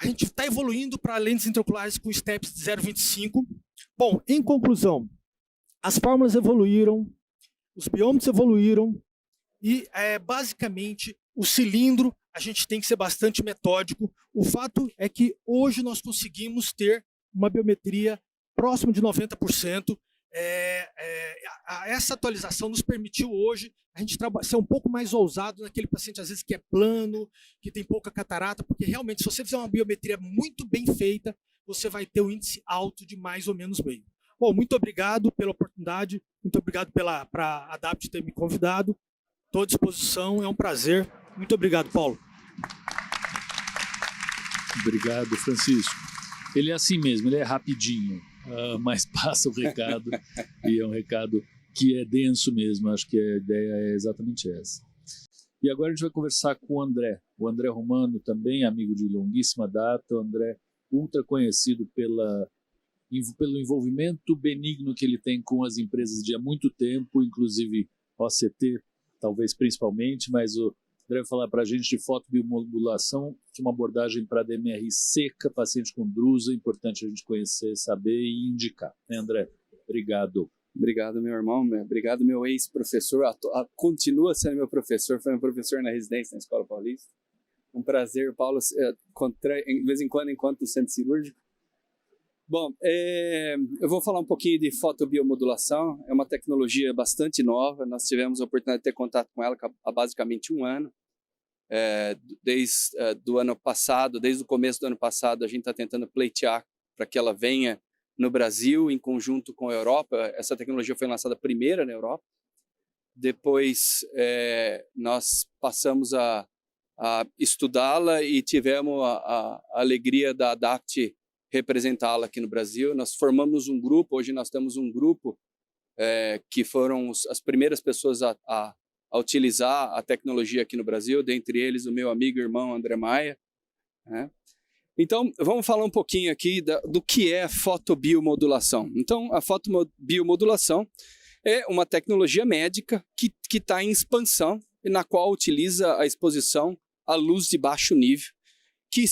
A gente está evoluindo para lentes intraoculares com steps de 0,25. Bom, em conclusão, as fórmulas evoluíram, os biômetros evoluíram e, basicamente, o cilindro, a gente tem que ser bastante metódico. O fato é que hoje nós conseguimos ter uma biometria próxima de 90%. Essa atualização nos permitiu hoje a gente ser um pouco mais ousado naquele paciente, às vezes, que é plano, que tem pouca catarata, porque realmente, se você fizer uma biometria muito bem feita, você vai ter um índice alto de mais ou menos meio. Bom, muito obrigado pela oportunidade, muito obrigado para a ADAPT ter me convidado. Estou à disposição, é um prazer. Muito obrigado, Paulo. Obrigado, Francisco. Ele é assim mesmo, ele é rapidinho, mas passa o recado, e é um recado que é denso mesmo, acho que a ideia é exatamente essa. E agora a gente vai conversar com o André Romano, também amigo de longuíssima data, o André ultra conhecido pelo envolvimento benigno que ele tem com as empresas de há muito tempo, inclusive OCT, talvez principalmente, mas o André vai falar para a gente de fotobiomodulação, de uma abordagem para DMR seca, paciente com drusa, importante a gente conhecer, saber e indicar. Né, André? Obrigado. Obrigado, meu irmão. Obrigado, meu ex-professor. Continua sendo meu professor, foi meu professor na residência na Escola Paulista. Um prazer, Paulo, de vez em quando enquanto no centro cirúrgico. Bom, eu vou falar um pouquinho de fotobiomodulação. É uma tecnologia bastante nova. Nós tivemos a oportunidade de ter contato com ela há basicamente um ano. Desde o começo do ano passado, a gente está tentando pleitear para que ela venha no Brasil, em conjunto com a Europa. Essa tecnologia foi lançada primeira na Europa. Depois, nós passamos a estudá-la e tivemos a alegria da ADAPT representá-la aqui no Brasil. Nós formamos um grupo, hoje nós temos um grupo que foram as primeiras pessoas a utilizar a tecnologia aqui no Brasil, dentre eles o meu amigo e irmão André Maia. Né? Então, vamos falar um pouquinho aqui do que é fotobiomodulação. Então, a fotobiomodulação é uma tecnologia médica que está em expansão e na qual utiliza a exposição à luz de baixo nível, que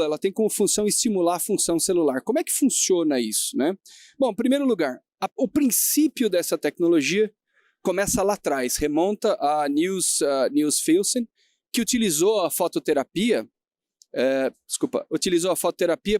ela tem como função estimular a função celular. Como é que funciona isso, né? Bom, em primeiro lugar, o princípio dessa tecnologia começa lá atrás, remonta a Niels Filsen, que utilizou a fototerapia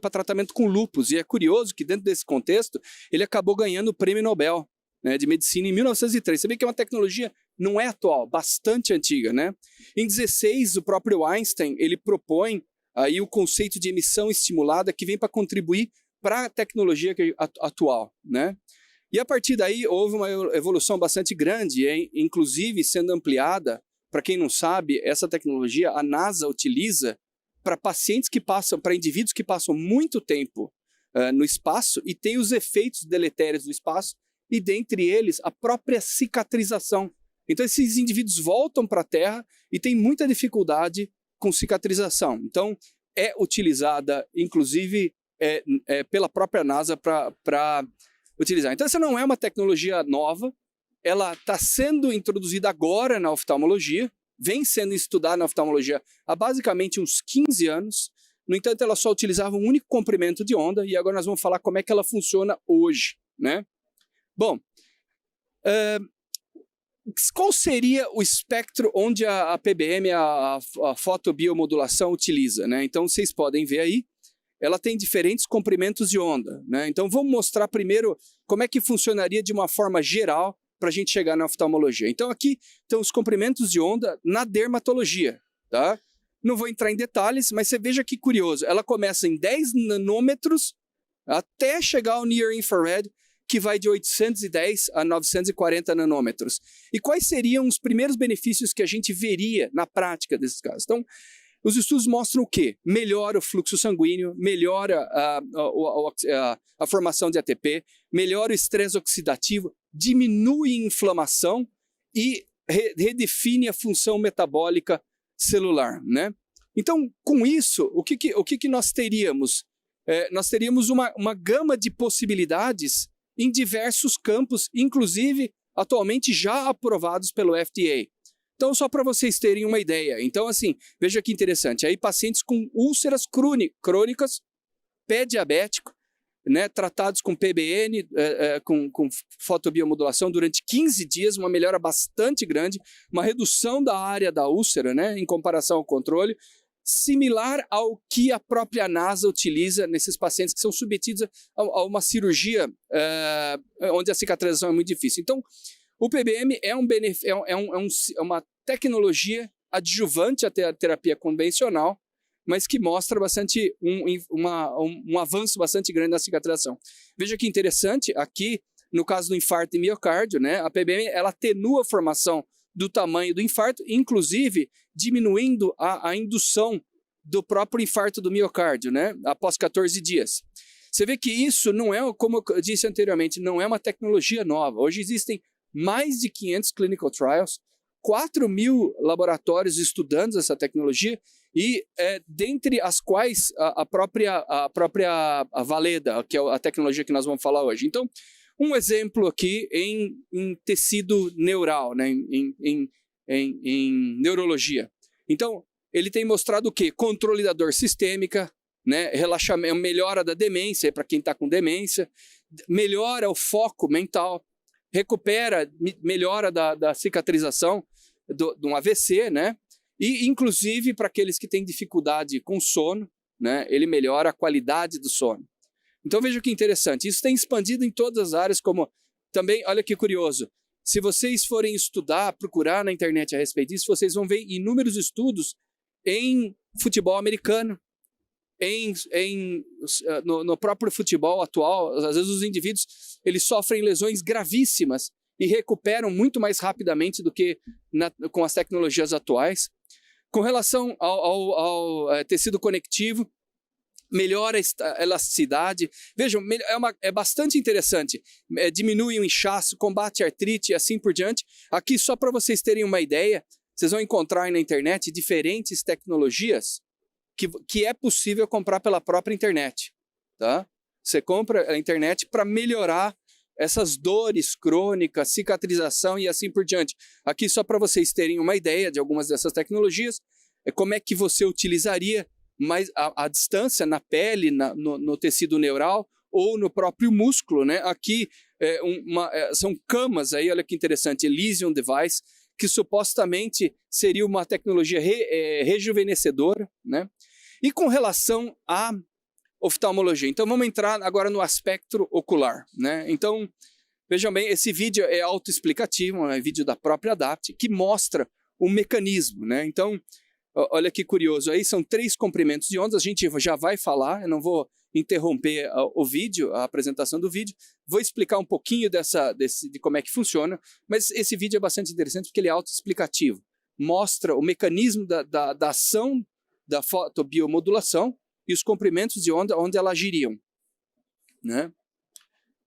para tratamento com lúpus. E é curioso que dentro desse contexto, ele acabou ganhando o Prêmio Nobel, né, de Medicina em 1903. Você vê que é uma tecnologia não é atual, bastante antiga, né? Em 16, o próprio Einstein, ele propõe aí o conceito de emissão estimulada que vem para contribuir para a tecnologia atual, né? E a partir daí houve uma evolução bastante grande, inclusive sendo ampliada. Para quem não sabe, essa tecnologia a NASA utiliza para indivíduos que passam muito tempo no espaço e tem os efeitos deletérios do espaço, e dentre eles a própria cicatrização. Então esses indivíduos voltam para a Terra e têm muita dificuldade com cicatrização. Então é utilizada, inclusive, pela própria NASA para utilizar. Então essa não é uma tecnologia nova, ela está sendo introduzida agora na oftalmologia, vem sendo estudada na oftalmologia há basicamente uns 15 anos. No entanto, ela só utilizava um único comprimento de onda, e agora nós vamos falar como é que ela funciona hoje, né? Bom, qual seria o espectro onde a PBM, a fotobiomodulação, utiliza, né? Então, vocês podem ver aí, ela tem diferentes comprimentos de onda, né? Então, vamos mostrar primeiro como é que funcionaria de uma forma geral para a gente chegar na oftalmologia. Então, aqui estão os comprimentos de onda na dermatologia, tá? Não vou entrar em detalhes, mas você veja que curioso. Ela começa em 10 nanômetros até chegar ao Near Infrared, que vai de 810 a 940 nanômetros. E quais seriam os primeiros benefícios que a gente veria na prática desses casos? Então, os estudos mostram o quê? Melhora o fluxo sanguíneo, melhora a formação de ATP, melhora o estresse oxidativo, diminui a inflamação e redefine a função metabólica celular, né? Então, com isso, o que nós teríamos? Nós teríamos uma gama de possibilidades em diversos campos, inclusive atualmente já aprovados pelo FDA. Então, só para vocês terem uma ideia. Então, assim, veja que interessante. Aí, pacientes com úlceras crônicas, pé diabético, né, tratados com PBN, com fotobiomodulação durante 15 dias, uma melhora bastante grande, uma redução da área da úlcera, né, em comparação ao controle, similar ao que a própria NASA utiliza nesses pacientes que são submetidos a uma cirurgia onde a cicatrização é muito difícil. Então, o PBM é uma tecnologia adjuvante à terapia convencional, mas que mostra bastante um avanço bastante grande na cicatrização. Veja que interessante, aqui, no caso do infarto de miocárdio, né, a PBM ela atenua a formação do tamanho do infarto, inclusive diminuindo a indução do próprio infarto do miocárdio, né, após 14 dias. Você vê que isso não é, como eu disse anteriormente, não é uma tecnologia nova. Hoje existem mais de 500 clinical trials, 4.000 laboratórios estudando essa tecnologia e dentre as quais a própria Valeda, que é a tecnologia que nós vamos falar hoje. Então, um exemplo aqui em tecido neural, né, em neurologia. Então, ele tem mostrado o quê? Controle da dor sistêmica, né, relaxamento, melhora da demência, para quem está com demência, melhora o foco mental, melhora da cicatrização de um AVC, né? E, inclusive, para aqueles que têm dificuldade com sono, né, ele melhora a qualidade do sono. Então, veja que interessante. Isso tem expandido em todas as áreas, como também, olha que curioso, se vocês forem estudar, procurar na internet a respeito disso, vocês vão ver inúmeros estudos em futebol americano, no próprio futebol atual. Às vezes os indivíduos eles sofrem lesões gravíssimas e recuperam muito mais rapidamente do que com as tecnologias atuais. Com relação ao tecido conectivo, melhora a elasticidade. Vejam, é bastante interessante. Diminui o inchaço, combate a artrite e assim por diante. Aqui, só para vocês terem uma ideia, vocês vão encontrar na internet diferentes tecnologias que é possível comprar pela própria internet. Tá? Você compra a internet para melhorar essas dores crônicas, cicatrização e assim por diante. Aqui, só para vocês terem uma ideia de algumas dessas tecnologias, como é que você utilizaria mais a distância na pele, no tecido neural ou no próprio músculo, né? Aqui são camas, aí, olha que interessante, Elysium Device, que supostamente seria uma tecnologia rejuvenescedora, né? E com relação à oftalmologia, então vamos entrar agora no aspecto ocular, né? Então, vejam bem, esse vídeo é autoexplicativo, é um vídeo da própria Adapt, que mostra o mecanismo, né? Então, olha que curioso, aí são 3 comprimentos de ondas, a gente já vai falar, eu não vou interromper o vídeo, a apresentação do vídeo, vou explicar um pouquinho de como é que funciona, mas esse vídeo é bastante interessante porque ele é autoexplicativo, mostra o mecanismo da ação da fotobiomodulação e os comprimentos de onda onde elas agiriam, né?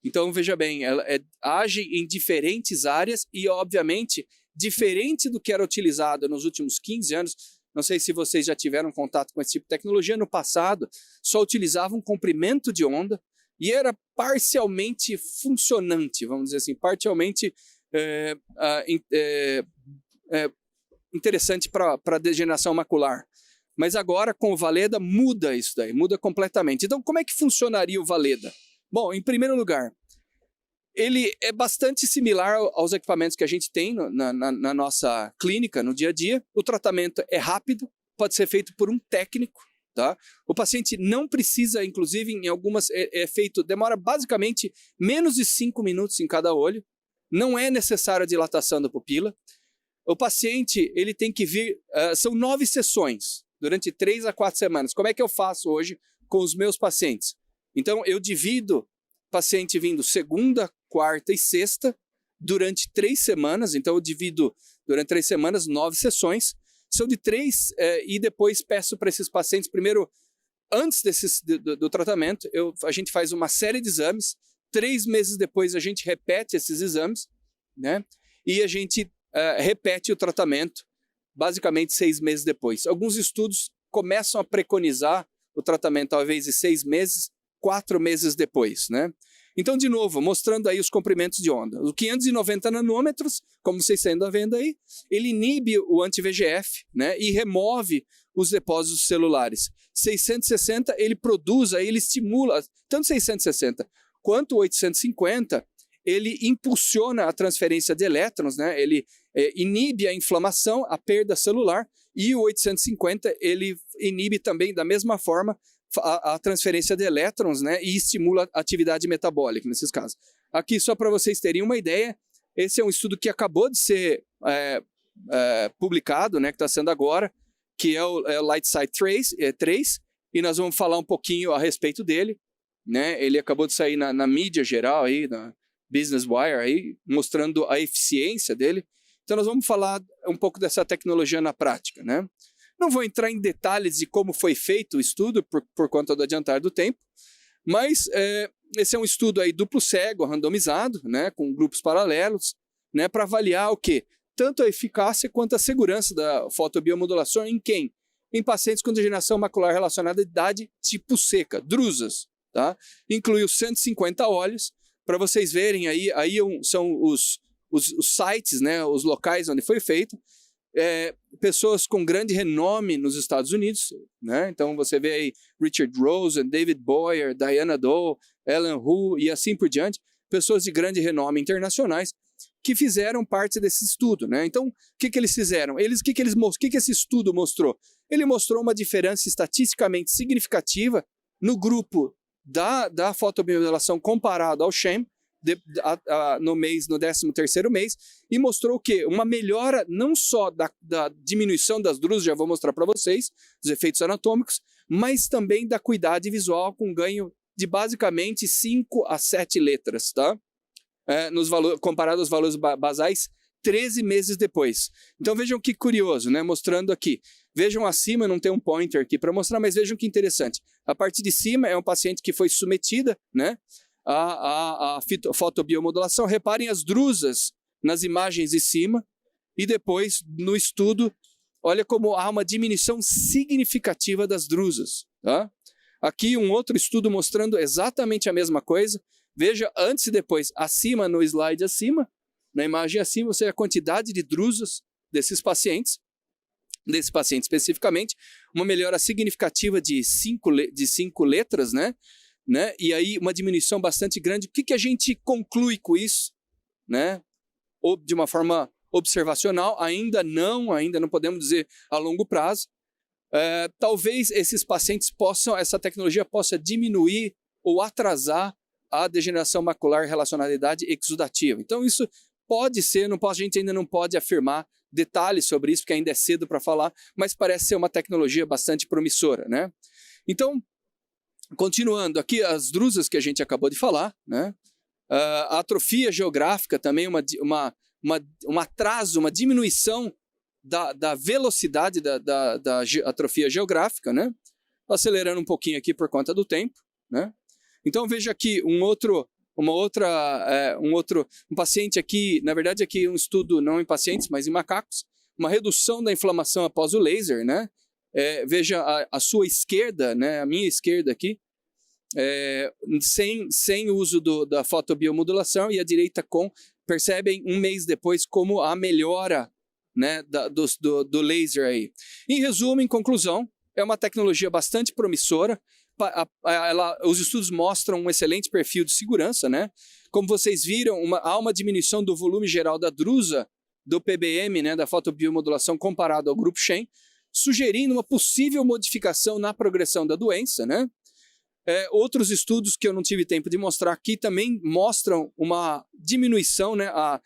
Então, veja bem, ela age em diferentes áreas e, obviamente, diferente do que era utilizado nos últimos 15 anos, não sei se vocês já tiveram contato com esse tipo de tecnologia, no passado só utilizava um comprimento de onda e era parcialmente funcionante, vamos dizer assim, parcialmente interessante para a degeneração macular. Mas agora, com o Valeda, muda isso daí, muda completamente. Então, como é que funcionaria o Valeda? Bom, em primeiro lugar, ele é bastante similar aos equipamentos que a gente tem na nossa clínica, no dia a dia. O tratamento é rápido, pode ser feito por um técnico, tá? O paciente não precisa, inclusive, em algumas, demora basicamente menos de 5 minutos em cada olho. Não é necessária a dilatação da pupila. O paciente, ele tem que vir, são 9 sessões, durante 3 a 4 semanas. Como é que eu faço hoje com os meus pacientes? Então, eu divido paciente vindo segunda, quarta e sexta durante 3 semanas. Então, eu divido durante 3 semanas 9 sessões. São de 3 e depois peço para esses pacientes, primeiro, antes do tratamento, a gente faz uma série de exames. 3 meses depois, a gente repete esses exames, né? E a gente repete o tratamento basicamente 6 meses depois. Alguns estudos começam a preconizar o tratamento, ao invés de 6 meses, 4 meses depois, né? Então, de novo, mostrando aí os comprimentos de onda. O 590 nanômetros, como vocês estão vendo aí, ele inibe o anti-VEGF, né? E remove os depósitos celulares. 660, ele produz, aí ele estimula, tanto 660 quanto 850, ele impulsiona a transferência de elétrons, né? Ele inibe a inflamação, a perda celular, e o 850 ele inibe também da mesma forma a transferência de elétrons, né? E estimula a atividade metabólica nesses casos. Aqui, só para vocês terem uma ideia, esse é um estudo que acabou de ser publicado, né? Que está sendo agora, que é o Lightside 3, e nós vamos falar um pouquinho a respeito dele, né? Ele acabou de sair na mídia geral, aí, na Business Wire, aí, mostrando a eficiência dele. Então, nós vamos falar um pouco dessa tecnologia na prática, né? Não vou entrar em detalhes de como foi feito o estudo, por conta do adiantar do tempo, mas esse é um estudo aí duplo cego, randomizado, né, com grupos paralelos, né, para avaliar o quê? Tanto a eficácia quanto a segurança da fotobiomodulação em quem? Em pacientes com degeneração macular relacionada à idade tipo seca, drusas, tá? Incluiu 150 olhos, para vocês verem aí são os sites, né, os locais onde foi feito, pessoas com grande renome nos Estados Unidos, né? Então você vê aí Richard Rosen, David Boyer, Diana Doe, Ellen Hu e assim por diante, pessoas de grande renome internacionais, que fizeram parte desse estudo, né? Então, o que eles fizeram? O que esse estudo mostrou? Ele mostrou uma diferença estatisticamente significativa no grupo da fotobiomodulação comparado ao sham, no 13º mês, e mostrou o quê? Uma melhora não só da diminuição das drusas, já vou mostrar para vocês, os efeitos anatômicos, mas também da acuidade visual com ganho de basicamente 5 a 7 letras, tá? Comparado aos valores basais 13 meses depois. Então vejam que curioso, né? Mostrando aqui. Vejam acima, não tem um pointer aqui para mostrar, mas vejam que interessante. A parte de cima é um paciente que foi submetida, né, a fotobiomodulação. Reparem as drusas nas imagens de cima e depois no estudo, olha como há uma diminuição significativa das drusas. Tá? Aqui um outro estudo mostrando exatamente a mesma coisa. Veja antes e depois, acima no slide acima, na imagem acima, você vê a quantidade de drusas desse paciente especificamente, uma melhora significativa de 5 letras, né? E aí uma diminuição bastante grande. O que a gente conclui com isso? Né? Ou de uma forma observacional, ainda não podemos dizer a longo prazo. Talvez esses pacientes essa tecnologia possa diminuir ou atrasar a degeneração macular relacionada à idade exudativa. Então isso pode ser, a gente ainda não pode afirmar detalhes sobre isso, porque ainda é cedo para falar, mas parece ser uma tecnologia bastante promissora, né? Então, continuando aqui, as drusas que a gente acabou de falar, né? A atrofia geográfica também, um atraso, uma diminuição da velocidade da atrofia geográfica, né? Acelerando um pouquinho aqui por conta do tempo, né? Então veja aqui um paciente aqui, na verdade aqui um estudo não em pacientes, mas em macacos, uma redução da inflamação após o laser, né? Veja a sua esquerda, né? A minha esquerda aqui, sem uso da fotobiomodulação, e a direita percebem um mês depois como a melhora, né, do laser aí. Em resumo, em conclusão, é uma tecnologia bastante promissora. Os estudos mostram um excelente perfil de segurança, né? Como vocês viram, há uma diminuição do volume geral da drusa do PBM, né, da fotobiomodulação, comparado ao grupo sham, sugerindo uma possível modificação na progressão da doença, né? Outros estudos que eu não tive tempo de mostrar aqui também mostram uma diminuição, né? A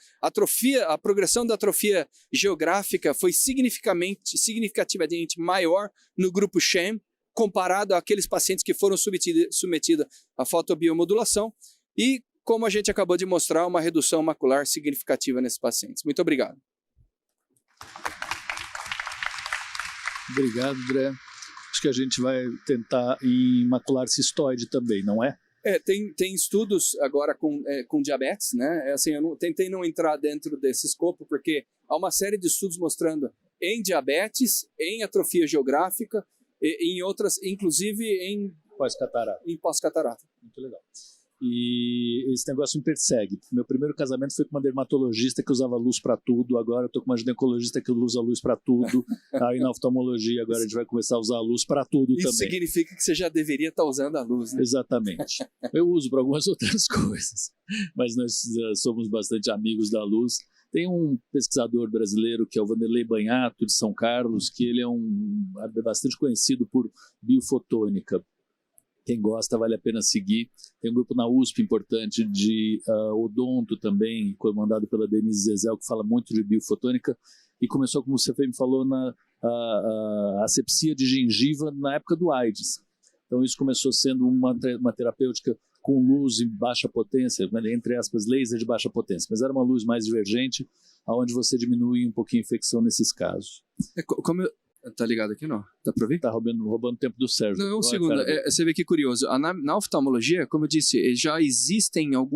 progressão da atrofia geográfica foi significativamente maior no grupo sham, comparado àqueles pacientes que foram submetidos à fotobiomodulação e, como a gente acabou de mostrar, uma redução macular significativa nesses pacientes. Muito obrigado. Obrigado, André. Acho que a gente vai tentar em macular cistoide também, não é? Tem estudos agora com diabetes, né? Assim, eu tentei não entrar dentro desse escopo, porque há uma série de estudos mostrando em diabetes, em atrofia geográfica, em outras, inclusive em pós-catarata. Muito legal. E esse negócio me persegue. Meu primeiro casamento foi com uma dermatologista que usava luz para tudo. Agora eu tô com uma ginecologista que usa luz para tudo. Aí na oftalmologia agora a gente vai começar a usar a luz para tudo também. Isso significa que você já deveria estar usando a luz, né? Exatamente. Eu uso para algumas outras coisas, mas nós somos bastante amigos da luz. Tem um pesquisador brasileiro que é o Vanderlei Banhato, de São Carlos, que ele é bastante conhecido por biofotônica. Quem gosta, vale a pena seguir. Tem um grupo na USP importante de odonto também, comandado pela Denise Zezel, que fala muito de biofotônica, e começou, como você me falou, na asepsia de gengiva na época do AIDS. Então isso começou sendo uma terapêutica com luz em baixa potência, entre aspas, laser de baixa potência, mas era uma luz mais divergente, onde você diminui um pouquinho a infecção nesses casos. Tá ligado aqui, não? Dá pra ouvir? Tá roubando tempo do Sérgio. Não, um segundo. Você vê que curioso. Na oftalmologia, como eu disse, já existiam,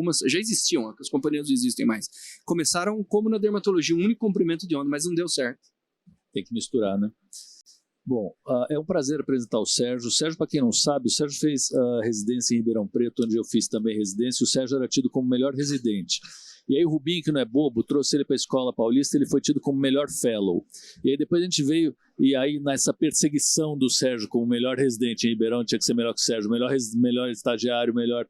as companhias não existem mais. Começaram como na dermatologia, um único comprimento de onda, mas não deu certo. Tem que misturar, né? Bom, é um prazer apresentar o Sérgio. O Sérgio, para quem não sabe, o Sérgio fez residência em Ribeirão Preto, onde eu fiz também residência. O Sérgio era tido como o melhor residente. E aí o Rubinho, que não é bobo, trouxe ele para a Escola Paulista, ele foi tido como melhor fellow. E aí depois a gente veio, e aí nessa perseguição do Sérgio como melhor residente em Ribeirão, tinha que ser melhor que o Sérgio, melhor estagiário, melhor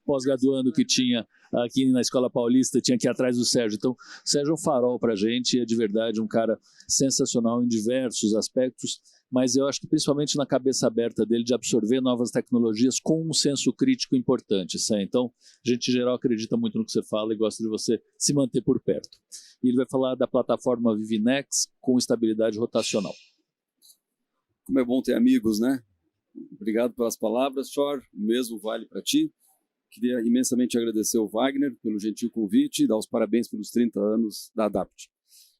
pós-graduando que tinha aqui na Escola Paulista, tinha que ir atrás do Sérgio. Então, o Sérgio é um farol para a gente, é de verdade um cara sensacional em diversos aspectos, mas eu acho que principalmente na cabeça aberta dele de absorver novas tecnologias com um senso crítico importante. Então, a gente em geral acredita muito no que você fala e gosta de você se manter por perto. E ele vai falar da plataforma Vivinex com estabilidade rotacional. Como é bom ter amigos, né? Obrigado pelas palavras, Chor. O mesmo vale para ti. Queria imensamente agradecer ao Wagner pelo gentil convite e dar os parabéns pelos 30 anos da Adapt.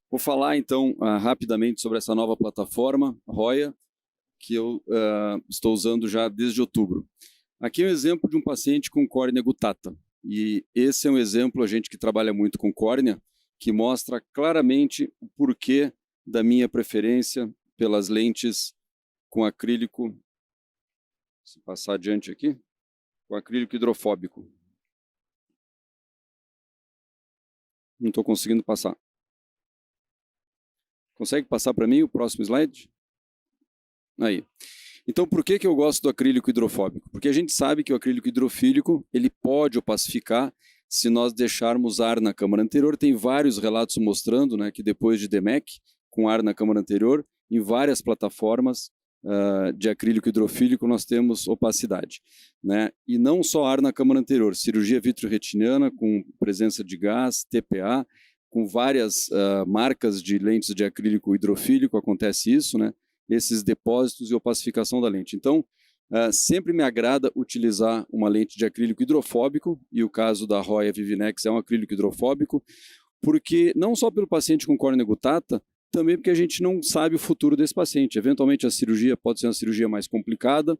Vou falar, então, rapidamente sobre essa nova plataforma, Roya, que eu estou usando já desde outubro. Aqui é um exemplo de um paciente com córnea gutata. E esse é um exemplo, a gente que trabalha muito com córnea, que mostra claramente o porquê da minha preferência pelas lentes com acrílico. Se passar adiante aqui, com acrílico hidrofóbico. Não estou conseguindo passar. Consegue passar para mim o próximo slide? Aí. Então, por que eu gosto do acrílico hidrofóbico? Porque a gente sabe que o acrílico hidrofílico ele pode opacificar se nós deixarmos ar na câmara anterior. Tem vários relatos mostrando, né, que depois de DMEC, com ar na câmara anterior, em várias plataformas de acrílico hidrofílico nós temos opacidade, né? E não só ar na câmara anterior, cirurgia vitreoretiniana com presença de gás, TPA, com várias marcas de lentes de acrílico hidrofílico, acontece isso, né? Esses depósitos e opacificação da lente. Então, sempre me agrada utilizar uma lente de acrílico hidrofóbico, e o caso da Roya Vivinex é um acrílico hidrofóbico, porque não só pelo paciente com córnea gutata, também porque a gente não sabe o futuro desse paciente. Eventualmente a cirurgia pode ser uma cirurgia mais complicada,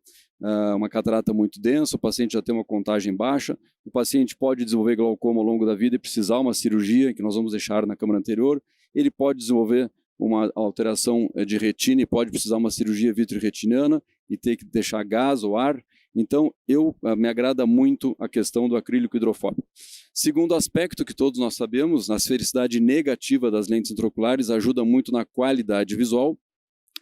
uma catarata muito densa, o paciente já tem uma contagem baixa, o paciente pode desenvolver glaucoma ao longo da vida e precisar uma cirurgia, que nós vamos deixar na câmara anterior, ele pode desenvolver uma alteração de retina e pode precisar uma cirurgia vitreoretiniana e ter que deixar gás ou ar. Então, me agrada muito a questão do acrílico hidrofóbico. Segundo aspecto que todos nós sabemos, a esfericidade negativa das lentes intraoculares ajuda muito na qualidade visual,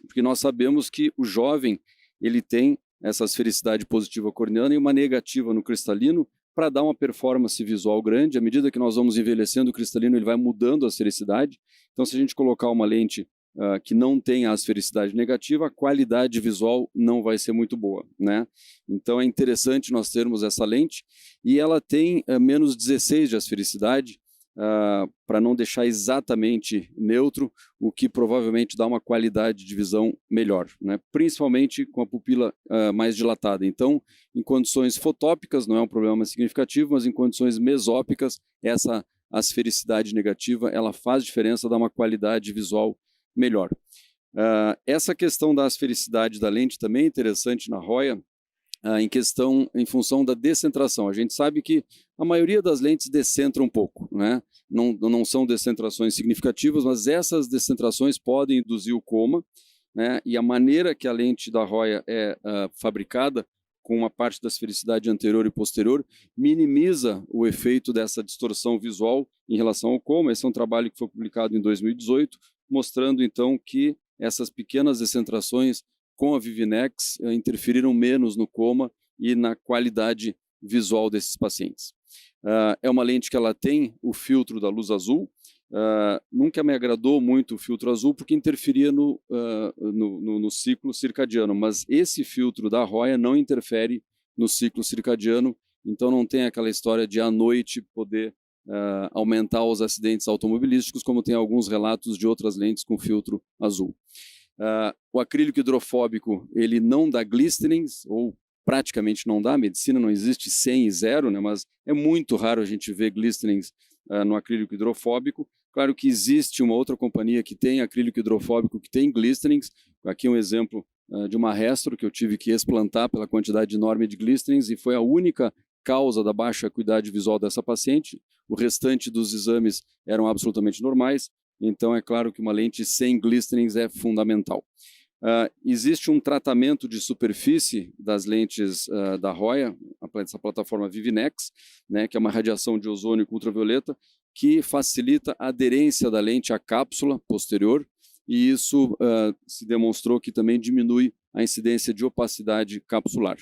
porque nós sabemos que o jovem ele tem essa esfericidade positiva corneana e uma negativa no cristalino para dar uma performance visual grande. À medida que nós vamos envelhecendo, o cristalino ele vai mudando a esfericidade. Então, se a gente colocar uma lente que não tem a esfericidade negativa, a qualidade visual não vai ser muito boa, né? Então é interessante nós termos essa lente e ela tem menos 16 de esfericidade para não deixar exatamente neutro, o que provavelmente dá uma qualidade de visão melhor, né? Principalmente com a pupila mais dilatada. Então, em condições fotópicas não é um problema mais significativo, mas em condições mesópicas, essa esfericidade negativa ela faz diferença, dá uma qualidade visual melhor. Essa questão da esfericidade da lente também é interessante na Roya, em função da descentração. A gente sabe que a maioria das lentes descentra um pouco, né? Não são descentrações significativas, mas essas descentrações podem induzir o coma, né? E a maneira que a lente da Roya é fabricada, com uma parte da esfericidade anterior e posterior, minimiza o efeito dessa distorção visual em relação ao coma. Esse é um trabalho que foi publicado em 2018, mostrando então que essas pequenas descentrações com a Vivinex interferiram menos no coma e na qualidade visual desses pacientes. É uma lente que ela tem o filtro da luz azul. Nunca me agradou muito o filtro azul porque interferia no ciclo circadiano, mas esse filtro da Roya não interfere no ciclo circadiano, então não tem aquela história de à noite poder aumentar os acidentes automobilísticos, como tem alguns relatos de outras lentes com filtro azul. O acrílico hidrofóbico ele não dá glistenings, ou praticamente não dá, a medicina não existe 100 e 0, né, mas é muito raro a gente ver glistenings no acrílico hidrofóbico. Claro que existe uma outra companhia que tem acrílico hidrofóbico que tem glistenings. Aqui um exemplo de uma Restro que eu tive que explantar pela quantidade enorme de glistenings e foi a única causa da baixa acuidade visual dessa paciente. O restante dos exames eram absolutamente normais, então é claro que uma lente sem glistenings é fundamental. Existe um tratamento de superfície das lentes da Roya, essa plataforma Vivinex, né, que é uma radiação de ozônio com ultravioleta, que facilita a aderência da lente à cápsula posterior, e isso se demonstrou que também diminui a incidência de opacidade capsular.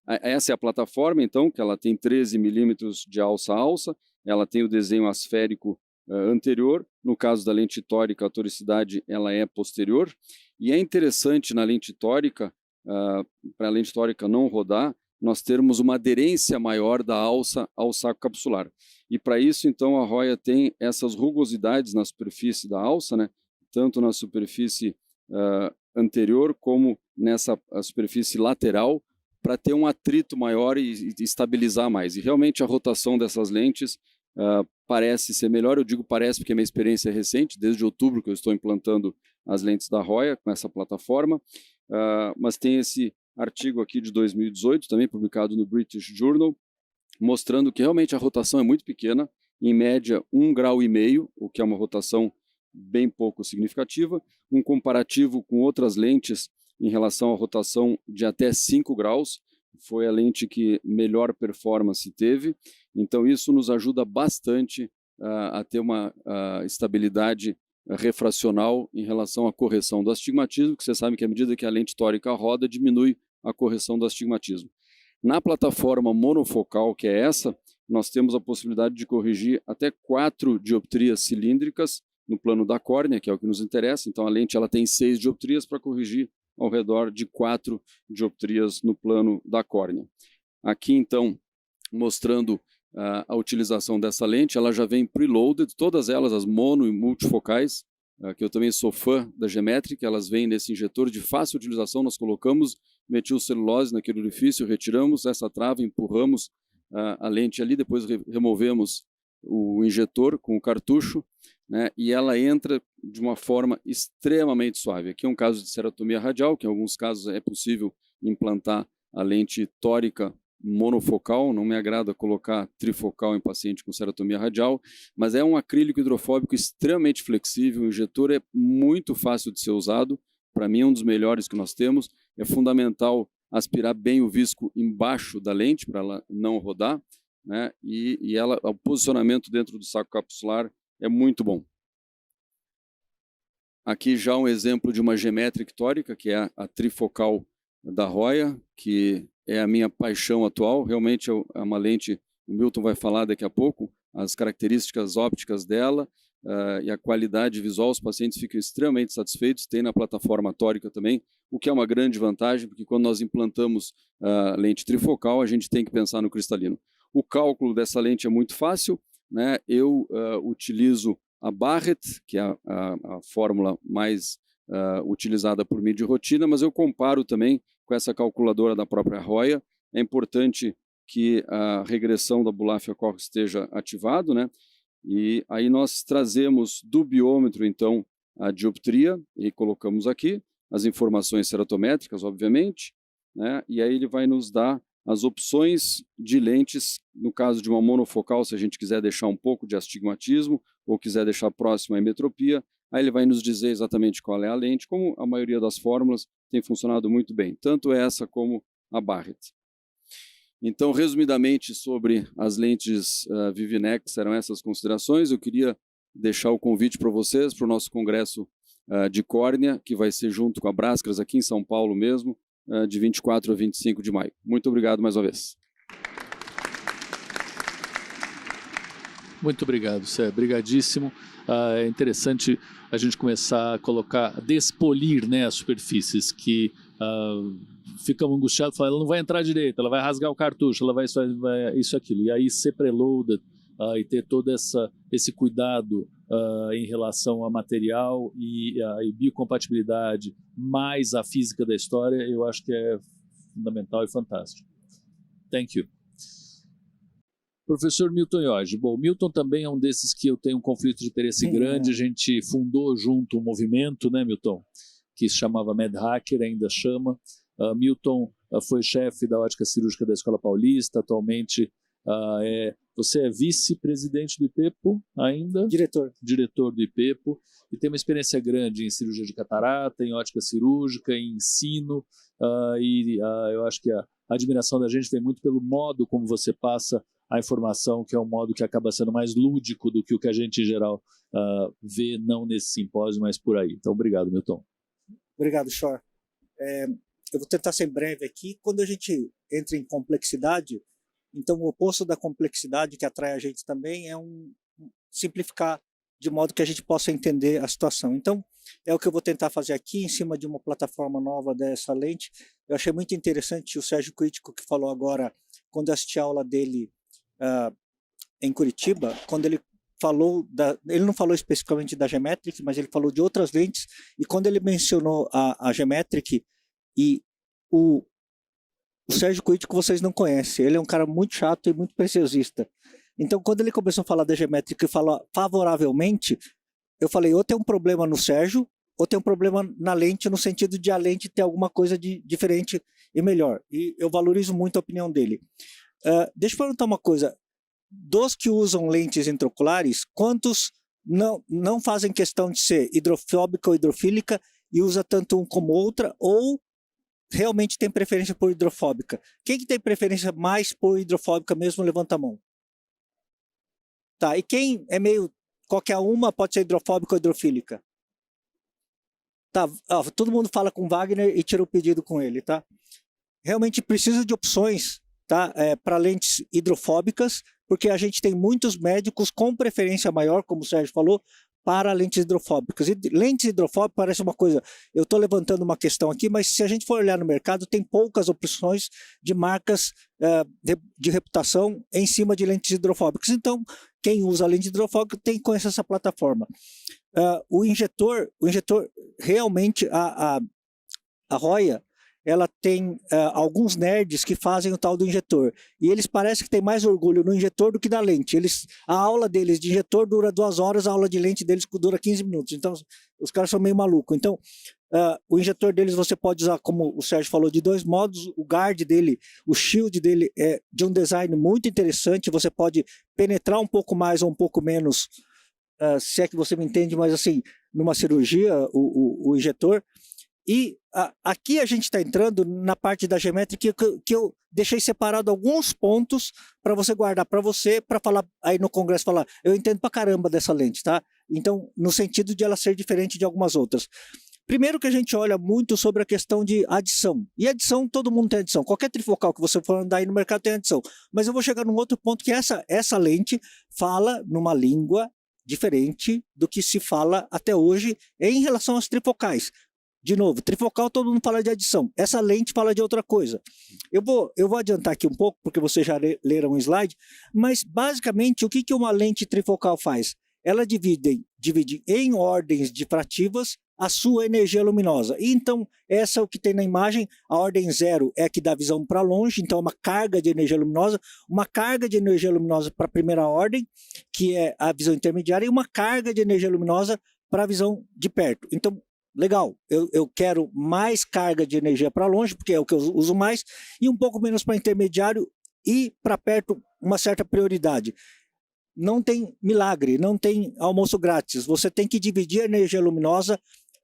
Essa é a plataforma, então, que ela tem 13 milímetros de alça a alça, ela tem o desenho asférico anterior, no caso da lente tórica, a toricidade ela é posterior, e é interessante na lente tórica, para a lente tórica não rodar, nós termos uma aderência maior da alça ao saco capsular. E para isso, então, a Roya tem essas rugosidades na superfície da alça, né? Tanto na superfície anterior como nessa superfície lateral, para ter um atrito maior e estabilizar mais. E realmente a rotação dessas lentes parece ser melhor. Eu digo parece porque a minha experiência é recente, desde outubro que eu estou implantando as lentes da Roya com essa plataforma, mas tem esse artigo aqui de 2018, também publicado no British Journal, mostrando que realmente a rotação é muito pequena, em média 1,5 grau, o que é uma rotação bem pouco significativa, um comparativo com outras lentes em relação à rotação de até 5 graus, foi a lente que melhor performance teve, então isso nos ajuda bastante a ter uma estabilidade refracional em relação à correção do astigmatismo, que você sabe que à medida que a lente tórica roda, diminui a correção do astigmatismo. Na plataforma monofocal, que é essa, nós temos a possibilidade de corrigir até 4 dioptrias cilíndricas no plano da córnea, que é o que nos interessa, então a lente ela tem 6 dioptrias para corrigir ao redor de 4 dioptrias no plano da córnea. Aqui, então, mostrando a utilização dessa lente, ela já vem preloaded, todas elas, as mono e multifocais, que eu também sou fã da Gemetric, elas vêm nesse injetor de fácil utilização, nós colocamos metilcelulose naquele orifício, retiramos essa trava, empurramos a lente ali, depois removemos o injetor com o cartucho, né, e ela entra de uma forma extremamente suave. Aqui é um caso de ceratomia radial, que em alguns casos é possível implantar a lente tórica monofocal, não me agrada colocar trifocal em paciente com ceratomia radial, mas é um acrílico hidrofóbico extremamente flexível, o injetor é muito fácil de ser usado, para mim é um dos melhores que nós temos, é fundamental aspirar bem o visco embaixo da lente para ela não rodar, né? E o posicionamento dentro do saco capsular é muito bom. Aqui já um exemplo de uma Gemetric tórica, que é a trifocal da Roya, que é a minha paixão atual, realmente é uma lente, o Milton vai falar daqui a pouco, as características ópticas dela e a qualidade visual, os pacientes ficam extremamente satisfeitos, tem na plataforma tórica também, o que é uma grande vantagem, porque quando nós implantamos a lente trifocal, a gente tem que pensar no cristalino. O cálculo dessa lente é muito fácil, né? Eu utilizo a Barrett, que é a fórmula mais utilizada por mim de rotina, mas eu comparo também com essa calculadora da própria Roya. É importante que a regressão da Bulafia-Koch esteja ativado, né? E aí nós trazemos do biômetro, então, a dioptria e colocamos aqui as informações ceratométricas, obviamente, né? E aí ele vai nos dar as opções de lentes, no caso de uma monofocal, se a gente quiser deixar um pouco de astigmatismo ou quiser deixar próximo à emetropia, aí ele vai nos dizer exatamente qual é a lente, como a maioria das fórmulas tem funcionado muito bem, tanto essa como a Barrett. Então, resumidamente, sobre as lentes Vivinex, eram essas considerações. Eu queria deixar o convite para vocês, para o nosso congresso de córnea, que vai ser junto com a Brascras, aqui em São Paulo mesmo, de 24 a 25 de maio. Muito obrigado mais uma vez. Muito obrigado, Sé. Brigadíssimo. É interessante a gente começar a colocar, despolir, né, as superfícies que ficamos angustiados, falando, ela não vai entrar direito, ela vai rasgar o cartucho, ela vai isso, aquilo. E aí ser preloaded e ter todo esse cuidado em relação a material e biocompatibilidade, mais a física da história, eu acho que é fundamental e fantástico. Thank you. Professor Milton Jorge. Bom, Milton também é um desses que eu tenho um conflito de interesse grande. A gente fundou junto um movimento, né, Milton, que se chamava MedHacker, ainda chama. Milton foi chefe da ótica cirúrgica da Escola Paulista, atualmente é Você é vice-presidente do IPEPO ainda? Diretor. Diretor do IPEPO, e tem uma experiência grande em cirurgia de catarata, em ótica cirúrgica, em ensino, eu acho que a admiração da gente vem muito pelo modo como você passa a informação, que é um modo que acaba sendo mais lúdico do que o que a gente, em geral, vê, não nesse simpósio, mas por aí. Então, obrigado, Milton. Obrigado, Shor. Eu vou tentar ser breve aqui. Quando a gente entra em complexidade, então o oposto da complexidade que atrai a gente também é simplificar de modo que a gente possa entender a situação. Então, é o que eu vou tentar fazer aqui, em cima de uma plataforma nova dessa lente. Eu achei muito interessante o Sérgio Crítico, que falou agora, quando eu assisti a aula dele em Curitiba, quando ele falou, ele não falou especificamente da Geometric, mas ele falou de outras lentes, e quando ele mencionou a Geometric, e o Sérgio Crítico vocês não conhecem, ele é um cara muito chato e muito preciosista. Então, quando ele começou a falar da Geometric e falou favoravelmente, eu falei, ou tem um problema no Sérgio, ou tem um problema na lente, no sentido de a lente ter alguma coisa de diferente e melhor. E eu valorizo muito a opinião dele. Deixa eu perguntar uma coisa. Dos que usam lentes intraoculares, quantos não fazem questão de ser hidrofóbica ou hidrofílica e usa tanto um como outra, ou realmente tem preferência por hidrofóbica? Quem que tem preferência mais por hidrofóbica mesmo, levanta a mão. Tá, e quem é meio qualquer uma pode ser hidrofóbica ou hidrofílica? Tá, todo mundo fala com Wagner e tira o pedido com ele, tá? Realmente precisa de opções, tá? Para lentes hidrofóbicas, porque a gente tem muitos médicos com preferência maior, como o Sérgio falou, para lentes hidrofóbicas. E lentes hidrofóbicas parece uma coisa, eu estou levantando uma questão aqui, mas se a gente for olhar no mercado, tem poucas opções de marcas de reputação em cima de lentes hidrofóbicas. Então, quem usa lente hidrofóbica tem que conhecer essa plataforma. O injetor realmente, a Roya, ela tem alguns nerds que fazem o tal do injetor. E eles parecem que têm mais orgulho no injetor do que na lente. A aula deles de injetor dura 2 horas, a aula de lente deles dura 15 minutos. Então, os caras são meio malucos. Então, o injetor deles você pode usar, como o Sérgio falou, de 2 modos. O guard dele, o shield dele é de um design muito interessante. Você pode penetrar um pouco mais ou um pouco menos, se é que você me entende, mas assim, numa cirurgia, o injetor. E aqui a gente está entrando na parte da Geometric que eu deixei separado alguns pontos para você guardar para você, para falar aí no congresso, falar, eu entendo pra caramba dessa lente, tá? Então, no sentido de ela ser diferente de algumas outras. Primeiro que a gente olha muito sobre a questão de adição. E adição, todo mundo tem adição. Qualquer trifocal que você for andar aí no mercado tem adição. Mas eu vou chegar num outro ponto que essa lente fala numa língua diferente do que se fala até hoje em relação às trifocais. De novo, trifocal todo mundo fala de adição. Essa lente fala de outra coisa. Eu vou adiantar aqui um pouco, porque vocês já leram o slide, mas basicamente o que uma lente trifocal faz? Ela divide em ordens difrativas a sua energia luminosa. E então, essa é o que tem na imagem. A ordem 0 é a que dá visão para longe, então é uma carga de energia luminosa. Uma carga de energia luminosa para a primeira ordem, que é a visão intermediária, e uma carga de energia luminosa para a visão de perto. Então, legal, eu quero mais carga de energia para longe, porque é o que eu uso mais, e um pouco menos para intermediário e para perto uma certa prioridade. Não tem milagre, não tem almoço grátis, você tem que dividir a energia luminosa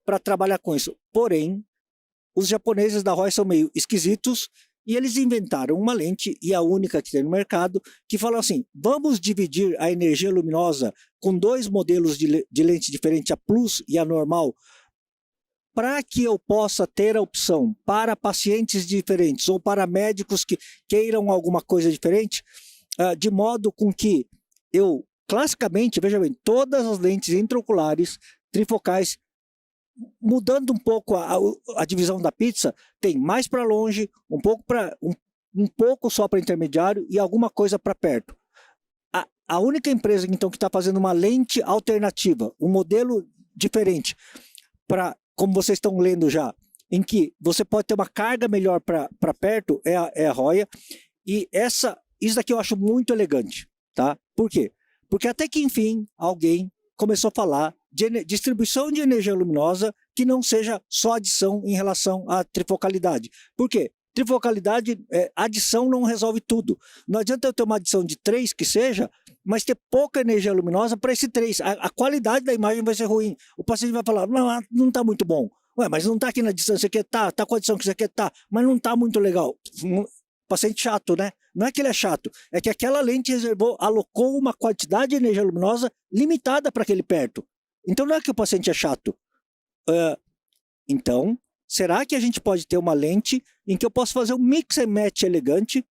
para trabalhar com isso. Porém, os japoneses da Roya são meio esquisitos e eles inventaram uma lente, e a única que tem no mercado, que fala assim, vamos dividir a energia luminosa com 2 modelos de lente diferente, a Plus e a normal, para que eu possa ter a opção para pacientes diferentes ou para médicos que queiram alguma coisa diferente, de modo com que eu, classicamente, veja bem, todas as lentes intraoculares trifocais, mudando um pouco a divisão da pizza, tem mais para longe, um pouco só para intermediário e alguma coisa para perto. A única empresa então que está fazendo uma lente alternativa, um modelo diferente, como vocês estão lendo já, em que você pode ter uma carga melhor para perto, é a Roya. E isso daqui eu acho muito elegante, tá? Por quê? Porque até que enfim alguém começou a falar de distribuição de energia luminosa que não seja só adição em relação à trifocalidade. Por quê? trifocalidade, adição não resolve tudo. Não adianta eu ter uma adição de 3 que seja, mas ter pouca energia luminosa para esse 3. A qualidade da imagem vai ser ruim. O paciente vai falar, não está muito bom. Ué, mas não está aqui na distância que tá com a adição que você quer mas não está muito legal. Paciente chato, né? Não é que ele é chato, é que aquela lente alocou uma quantidade de energia luminosa limitada para aquele perto. Então não é que o paciente é chato. Então, será que a gente pode ter uma lente em que eu posso fazer um mix and match elegante,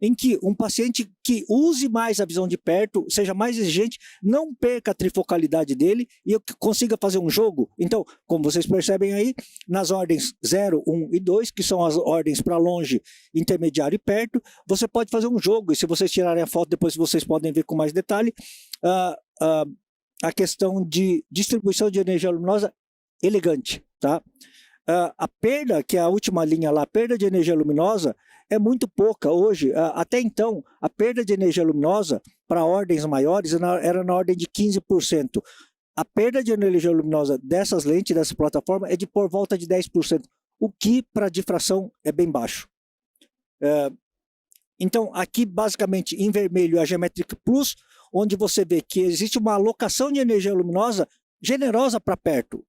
em que um paciente que use mais a visão de perto, seja mais exigente, não perca a trifocalidade dele e eu consiga fazer um jogo? Então, como vocês percebem aí, nas ordens 0, 1 e 2, que são as ordens para longe, intermediário e perto, você pode fazer um jogo, e se vocês tirarem a foto, depois vocês podem ver com mais detalhe, a questão de distribuição de energia luminosa elegante, tá? A perda, que é a última linha lá, a perda de energia luminosa é muito pouca hoje. Até então, a perda de energia luminosa para ordens maiores era na ordem de 15%. A perda de energia luminosa dessas lentes, dessa plataforma, é de por volta de 10%, o que para difração é bem baixo. Então, aqui basicamente em vermelho a Geometric Plus, onde você vê que existe uma alocação de energia luminosa generosa para perto,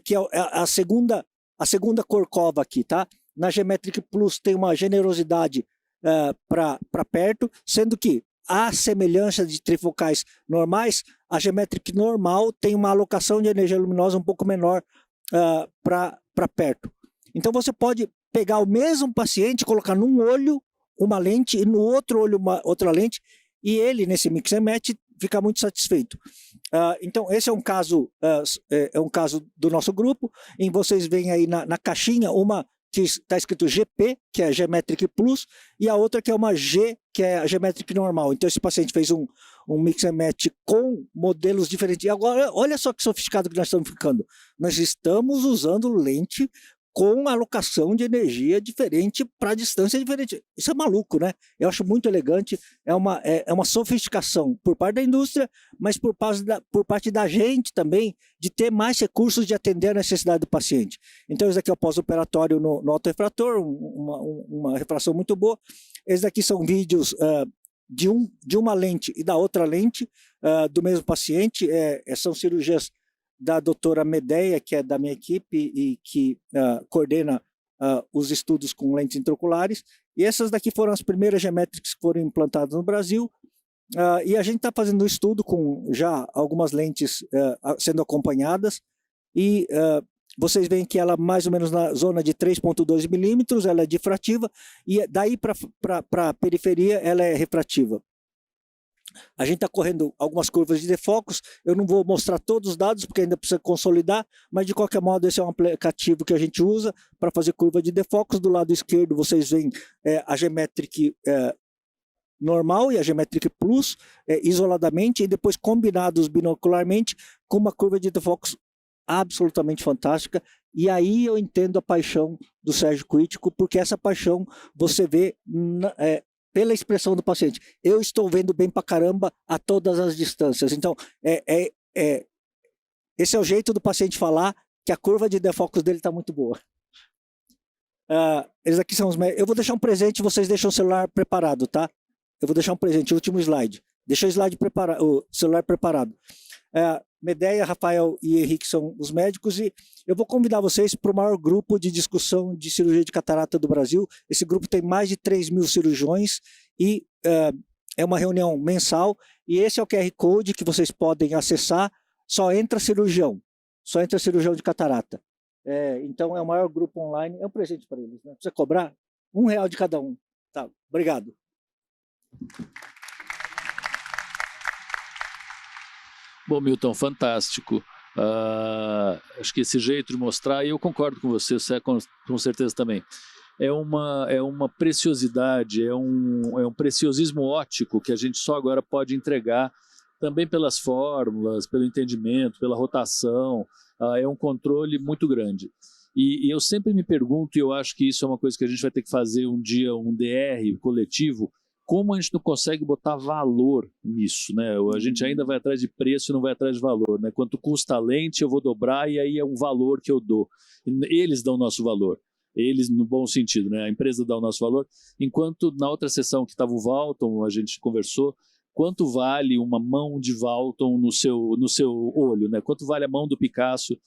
que é a segunda corcova aqui, tá? Na Geometric Plus tem uma generosidade para perto, sendo que a semelhança de trifocais normais, a Geometric normal tem uma alocação de energia luminosa um pouco menor para perto. Então você pode pegar o mesmo paciente, colocar num olho uma lente e no outro olho outra lente, e ele, nesse mix and match, fica muito satisfeito. Então, esse é um caso do nosso grupo, em vocês veem aí na caixinha uma que está escrito GP, que é a Geometric Plus, e a outra que é uma G, que é a Geometric normal. Então, esse paciente fez um mix and match com modelos diferentes. E agora, olha só que sofisticado que nós estamos ficando. Nós estamos usando lente com alocação de energia diferente para distância diferente. Isso é maluco, né? Eu acho muito elegante, é uma sofisticação por parte da indústria, mas por parte da gente também, de ter mais recursos de atender a necessidade do paciente. Então, esse daqui é o pós-operatório no autorrefrator, uma refração muito boa. Esses daqui são vídeos de uma lente e da outra lente do mesmo paciente, são cirurgias da doutora Medeia, que é da minha equipe e que coordena os estudos com lentes intraoculares. E essas daqui foram as primeiras Geometrics que foram implantadas no Brasil. E a gente está fazendo um estudo com já algumas lentes sendo acompanhadas. E vocês veem que ela mais ou menos na zona de 3,2 milímetros, ela é difrativa, e daí para a periferia ela é refrativa. A gente está correndo algumas curvas de defocos, eu não vou mostrar todos os dados porque ainda precisa consolidar, mas de qualquer modo esse é um aplicativo que a gente usa para fazer curva de defocos. Do lado esquerdo vocês veem a Geometric normal e a Geometric Plus isoladamente e depois combinados binocularmente com uma curva de defocos absolutamente fantástica. E aí eu entendo a paixão do Sérgio Crítico, porque essa paixão você vê pela expressão do paciente. Eu estou vendo bem pra caramba a todas as distâncias. Então, esse é o jeito do paciente falar que a curva de defocos dele está muito boa. Eles aqui são os... Eu vou deixar um presente, vocês deixam o celular preparado, tá? Eu vou deixar um presente, o último slide. Deixa o celular preparado. Medeia, Rafael e Henrique são os médicos e eu vou convidar vocês para o maior grupo de discussão de cirurgia de catarata do Brasil. Esse grupo tem mais de 3.000 cirurgiões e é uma reunião mensal e esse é o QR Code que vocês podem acessar. Só entra cirurgião de catarata. Então é o maior grupo online, é um presente para eles, né? Precisa cobrar R$1 de cada um. Tá, obrigado. Bom, Milton, fantástico. Acho que esse jeito de mostrar, e eu concordo com você com certeza também, é uma preciosidade, é um preciosismo óptico que a gente só agora pode entregar também pelas fórmulas, pelo entendimento, pela rotação, é um controle muito grande. E eu sempre me pergunto, e eu acho que isso é uma coisa que a gente vai ter que fazer um dia, um DR coletivo, como a gente não consegue botar valor nisso, né? A gente ainda vai atrás de preço e não vai atrás de valor, né? Quanto custa a lente, eu vou dobrar e aí é um valor que eu dou. Eles dão o nosso valor. eles no bom sentido, né? A empresa dá o nosso valor, enquanto na outra sessão que estava o Walton, a gente conversou, quanto vale uma mão de Walton no seu olho, né? Quanto vale a mão do Picasso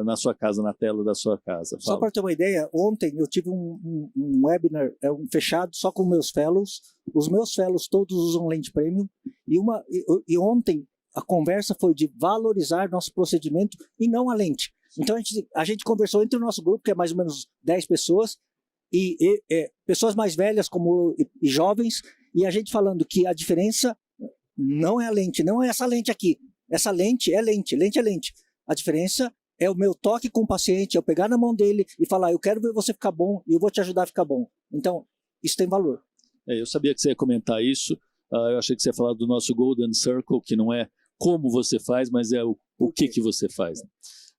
na sua casa, na tela da sua casa? Só para ter uma ideia, ontem eu tive um webinar fechado só com meus fellows. Os meus fellows todos usam lente premium e ontem a conversa foi de valorizar nosso procedimento e não a lente. Então a gente conversou entre o nosso grupo, que é mais ou menos 10 pessoas, e pessoas mais velhas e jovens, e a gente falando que a diferença não é a lente, não é essa lente aqui. Essa lente é lente, lente é lente. A diferença é o meu toque com o paciente, eu pegar na mão dele e falar, eu quero ver você ficar bom e eu vou te ajudar a ficar bom. Então, isso tem valor. Eu sabia que você ia comentar isso. Eu achei que você ia falar do nosso Golden Circle, que não é como você faz, mas é o que você faz.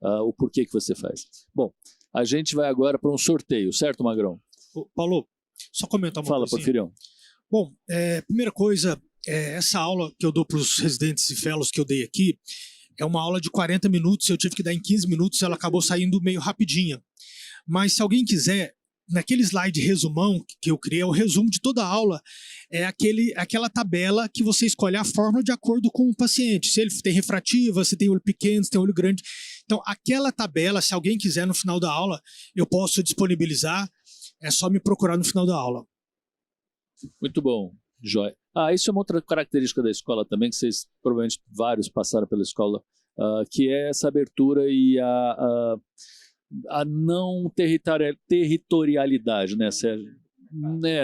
O porquê que você faz. Bom, a gente vai agora para um sorteio, certo, Magrão? Paulo, só comentar uma coisa. Fala, Porfirião. Bom, primeira coisa, essa aula que eu dou para os residentes e fellows que eu dei aqui, é uma aula de 40 minutos, eu tive que dar em 15 minutos, ela acabou saindo meio rapidinha. Mas se alguém quiser, naquele slide resumão que eu criei, o resumo de toda a aula é aquela tabela que você escolhe a fórmula de acordo com o paciente. Se ele tem refrativa, se tem olho pequeno, se tem olho grande. Então, aquela tabela, se alguém quiser no final da aula, eu posso disponibilizar, é só me procurar no final da aula. Muito bom, joia. Isso é uma outra característica da escola também, que vocês, provavelmente, vários passaram pela escola, que é essa abertura e a não territorialidade, né?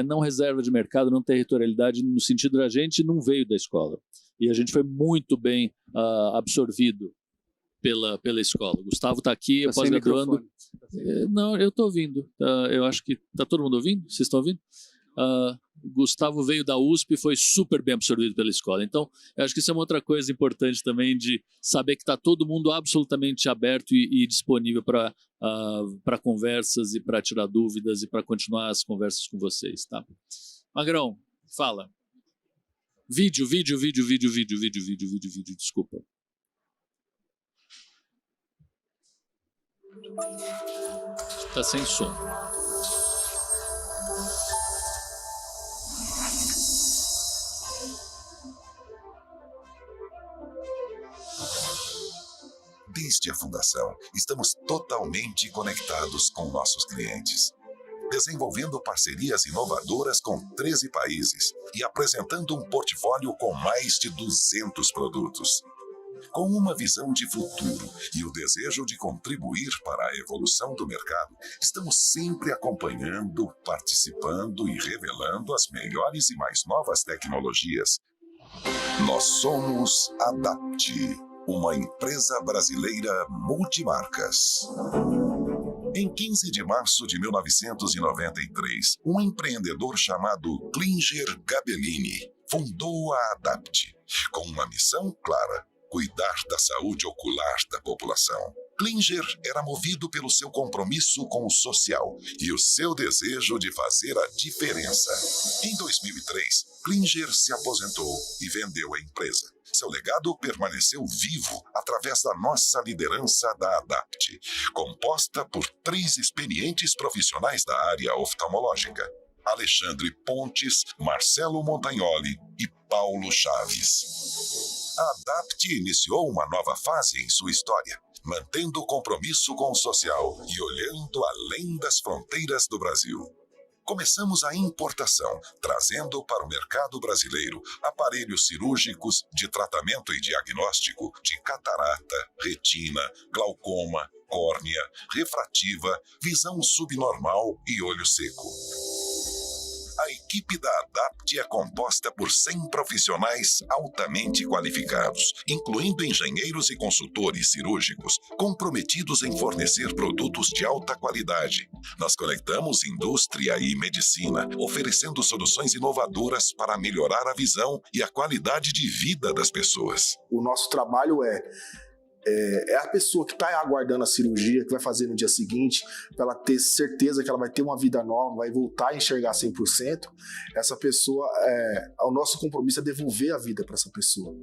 Não reserva de mercado, não territorialidade, no sentido da gente não veio da escola. E a gente foi muito bem absorvido pela escola. Gustavo está aqui, eu posso graduando. Não, eu estou ouvindo. Eu acho que está todo mundo ouvindo? Vocês estão ouvindo? Gustavo veio da USP e foi super bem absorvido pela escola. Então, eu acho que isso é uma outra coisa importante também, de saber que está todo mundo absolutamente aberto e disponível para conversas e para tirar dúvidas e para continuar as conversas com vocês, tá? Magrão, fala. Vídeo, desculpa. Está sem som. Desde a fundação, estamos totalmente conectados com nossos clientes, desenvolvendo parcerias inovadoras com 13 países e apresentando um portfólio com mais de 200 produtos. Com uma visão de futuro e o desejo de contribuir para a evolução do mercado, estamos sempre acompanhando, participando e revelando as melhores e mais novas tecnologias. Nós somos Adapt, uma empresa brasileira multimarcas. Em 15 de março de 1993, um empreendedor chamado Klinger Gabellini fundou a Adapt, com uma missão clara: cuidar da saúde ocular da população. Klinger era movido pelo seu compromisso com o social e o seu desejo de fazer a diferença. Em 2003, Klinger se aposentou e vendeu a empresa. Seu legado permaneceu vivo através da nossa liderança da Adapt, composta por 3 experientes profissionais da área oftalmológica: Alexandre Pontes, Marcelo Montagnoli e Paulo Chaves. A Adapt iniciou uma nova fase em sua história, mantendo o compromisso com o social e olhando além das fronteiras do Brasil. Começamos a importação, trazendo para o mercado brasileiro aparelhos cirúrgicos de tratamento e diagnóstico de catarata, retina, glaucoma, córnea, refrativa, visão subnormal e olho seco. A equipe da Adapt é composta por 100 profissionais altamente qualificados, incluindo engenheiros e consultores cirúrgicos, comprometidos em fornecer produtos de alta qualidade. Nós conectamos indústria e medicina, oferecendo soluções inovadoras para melhorar a visão e a qualidade de vida das pessoas. O nosso trabalho é a pessoa que está aguardando a cirurgia, que vai fazer no dia seguinte, para ela ter certeza que ela vai ter uma vida nova, vai voltar a enxergar 100%. Essa pessoa, o nosso compromisso é devolver a vida para essa pessoa.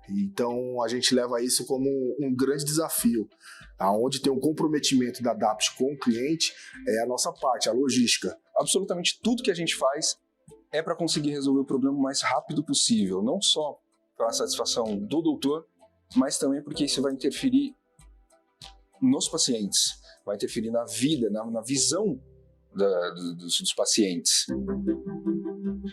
Então a gente leva isso como um grande desafio, aonde tem um comprometimento da DAPT com o cliente, é a nossa parte, a logística. Absolutamente tudo que a gente faz é para conseguir resolver o problema o mais rápido possível, não só para a satisfação do doutor, mas também porque isso vai interferir nos pacientes, vai interferir na vida, na visão dos pacientes.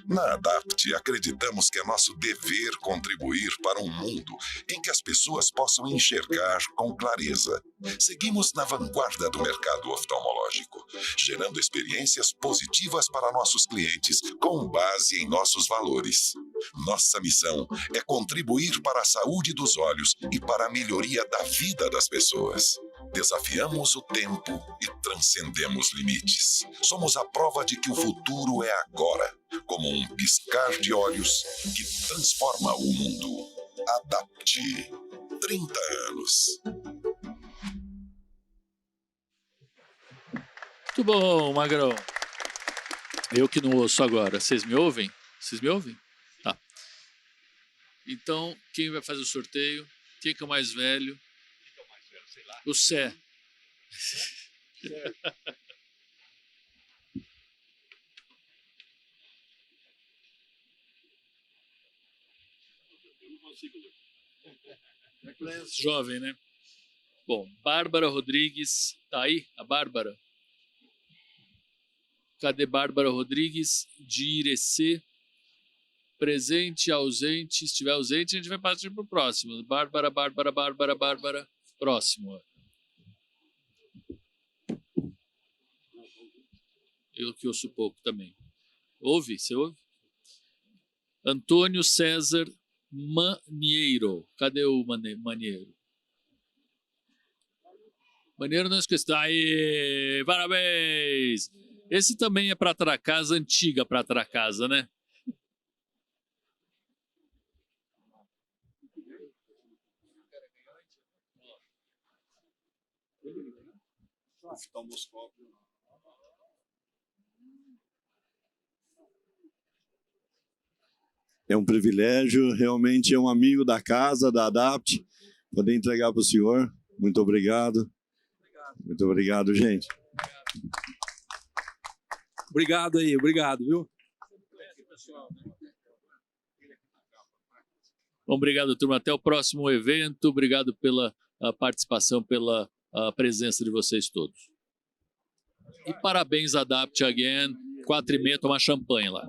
Na ADAPT, acreditamos que é nosso dever contribuir para um mundo em que as pessoas possam enxergar com clareza. Seguimos na vanguarda do mercado oftalmológico, gerando experiências positivas para nossos clientes com base em nossos valores. Nossa missão é contribuir para a saúde dos olhos e para a melhoria da vida das pessoas. Desafiamos o tempo e transcendemos limites. Somos a prova de que o futuro é agora, como um piscar de olhos que transforma o mundo. ADAPT. 30 anos. Muito bom, Magrão. Eu que não ouço agora. Vocês me ouvem? Vocês me ouvem? Tá. Então, quem vai fazer o sorteio? Quem que é o mais velho? O Sé. Jovem, né? Bom, Bárbara Rodrigues. Tá aí? A Bárbara? Cadê Bárbara Rodrigues? De Irecê. Presente, ausente. Se estiver ausente, a gente vai partir para o próximo. Bárbara. Próximo. Eu que ouço pouco também. Ouve? Você ouve? Antônio César Manieiro. Cadê o Manieiro? Manieiro não esqueceu. Aê! Parabéns! Esse também é prata da casa, antiga prata da casa, né? É um privilégio, realmente é um amigo da casa, da ADAPT, poder entregar para o senhor. Muito obrigado. Muito obrigado, gente. Obrigado aí, obrigado, viu? Bom, obrigado, turma. Até o próximo evento. Obrigado pela participação, pela presença de vocês todos. E parabéns, ADAPT again. 4h30, tomar champanhe lá.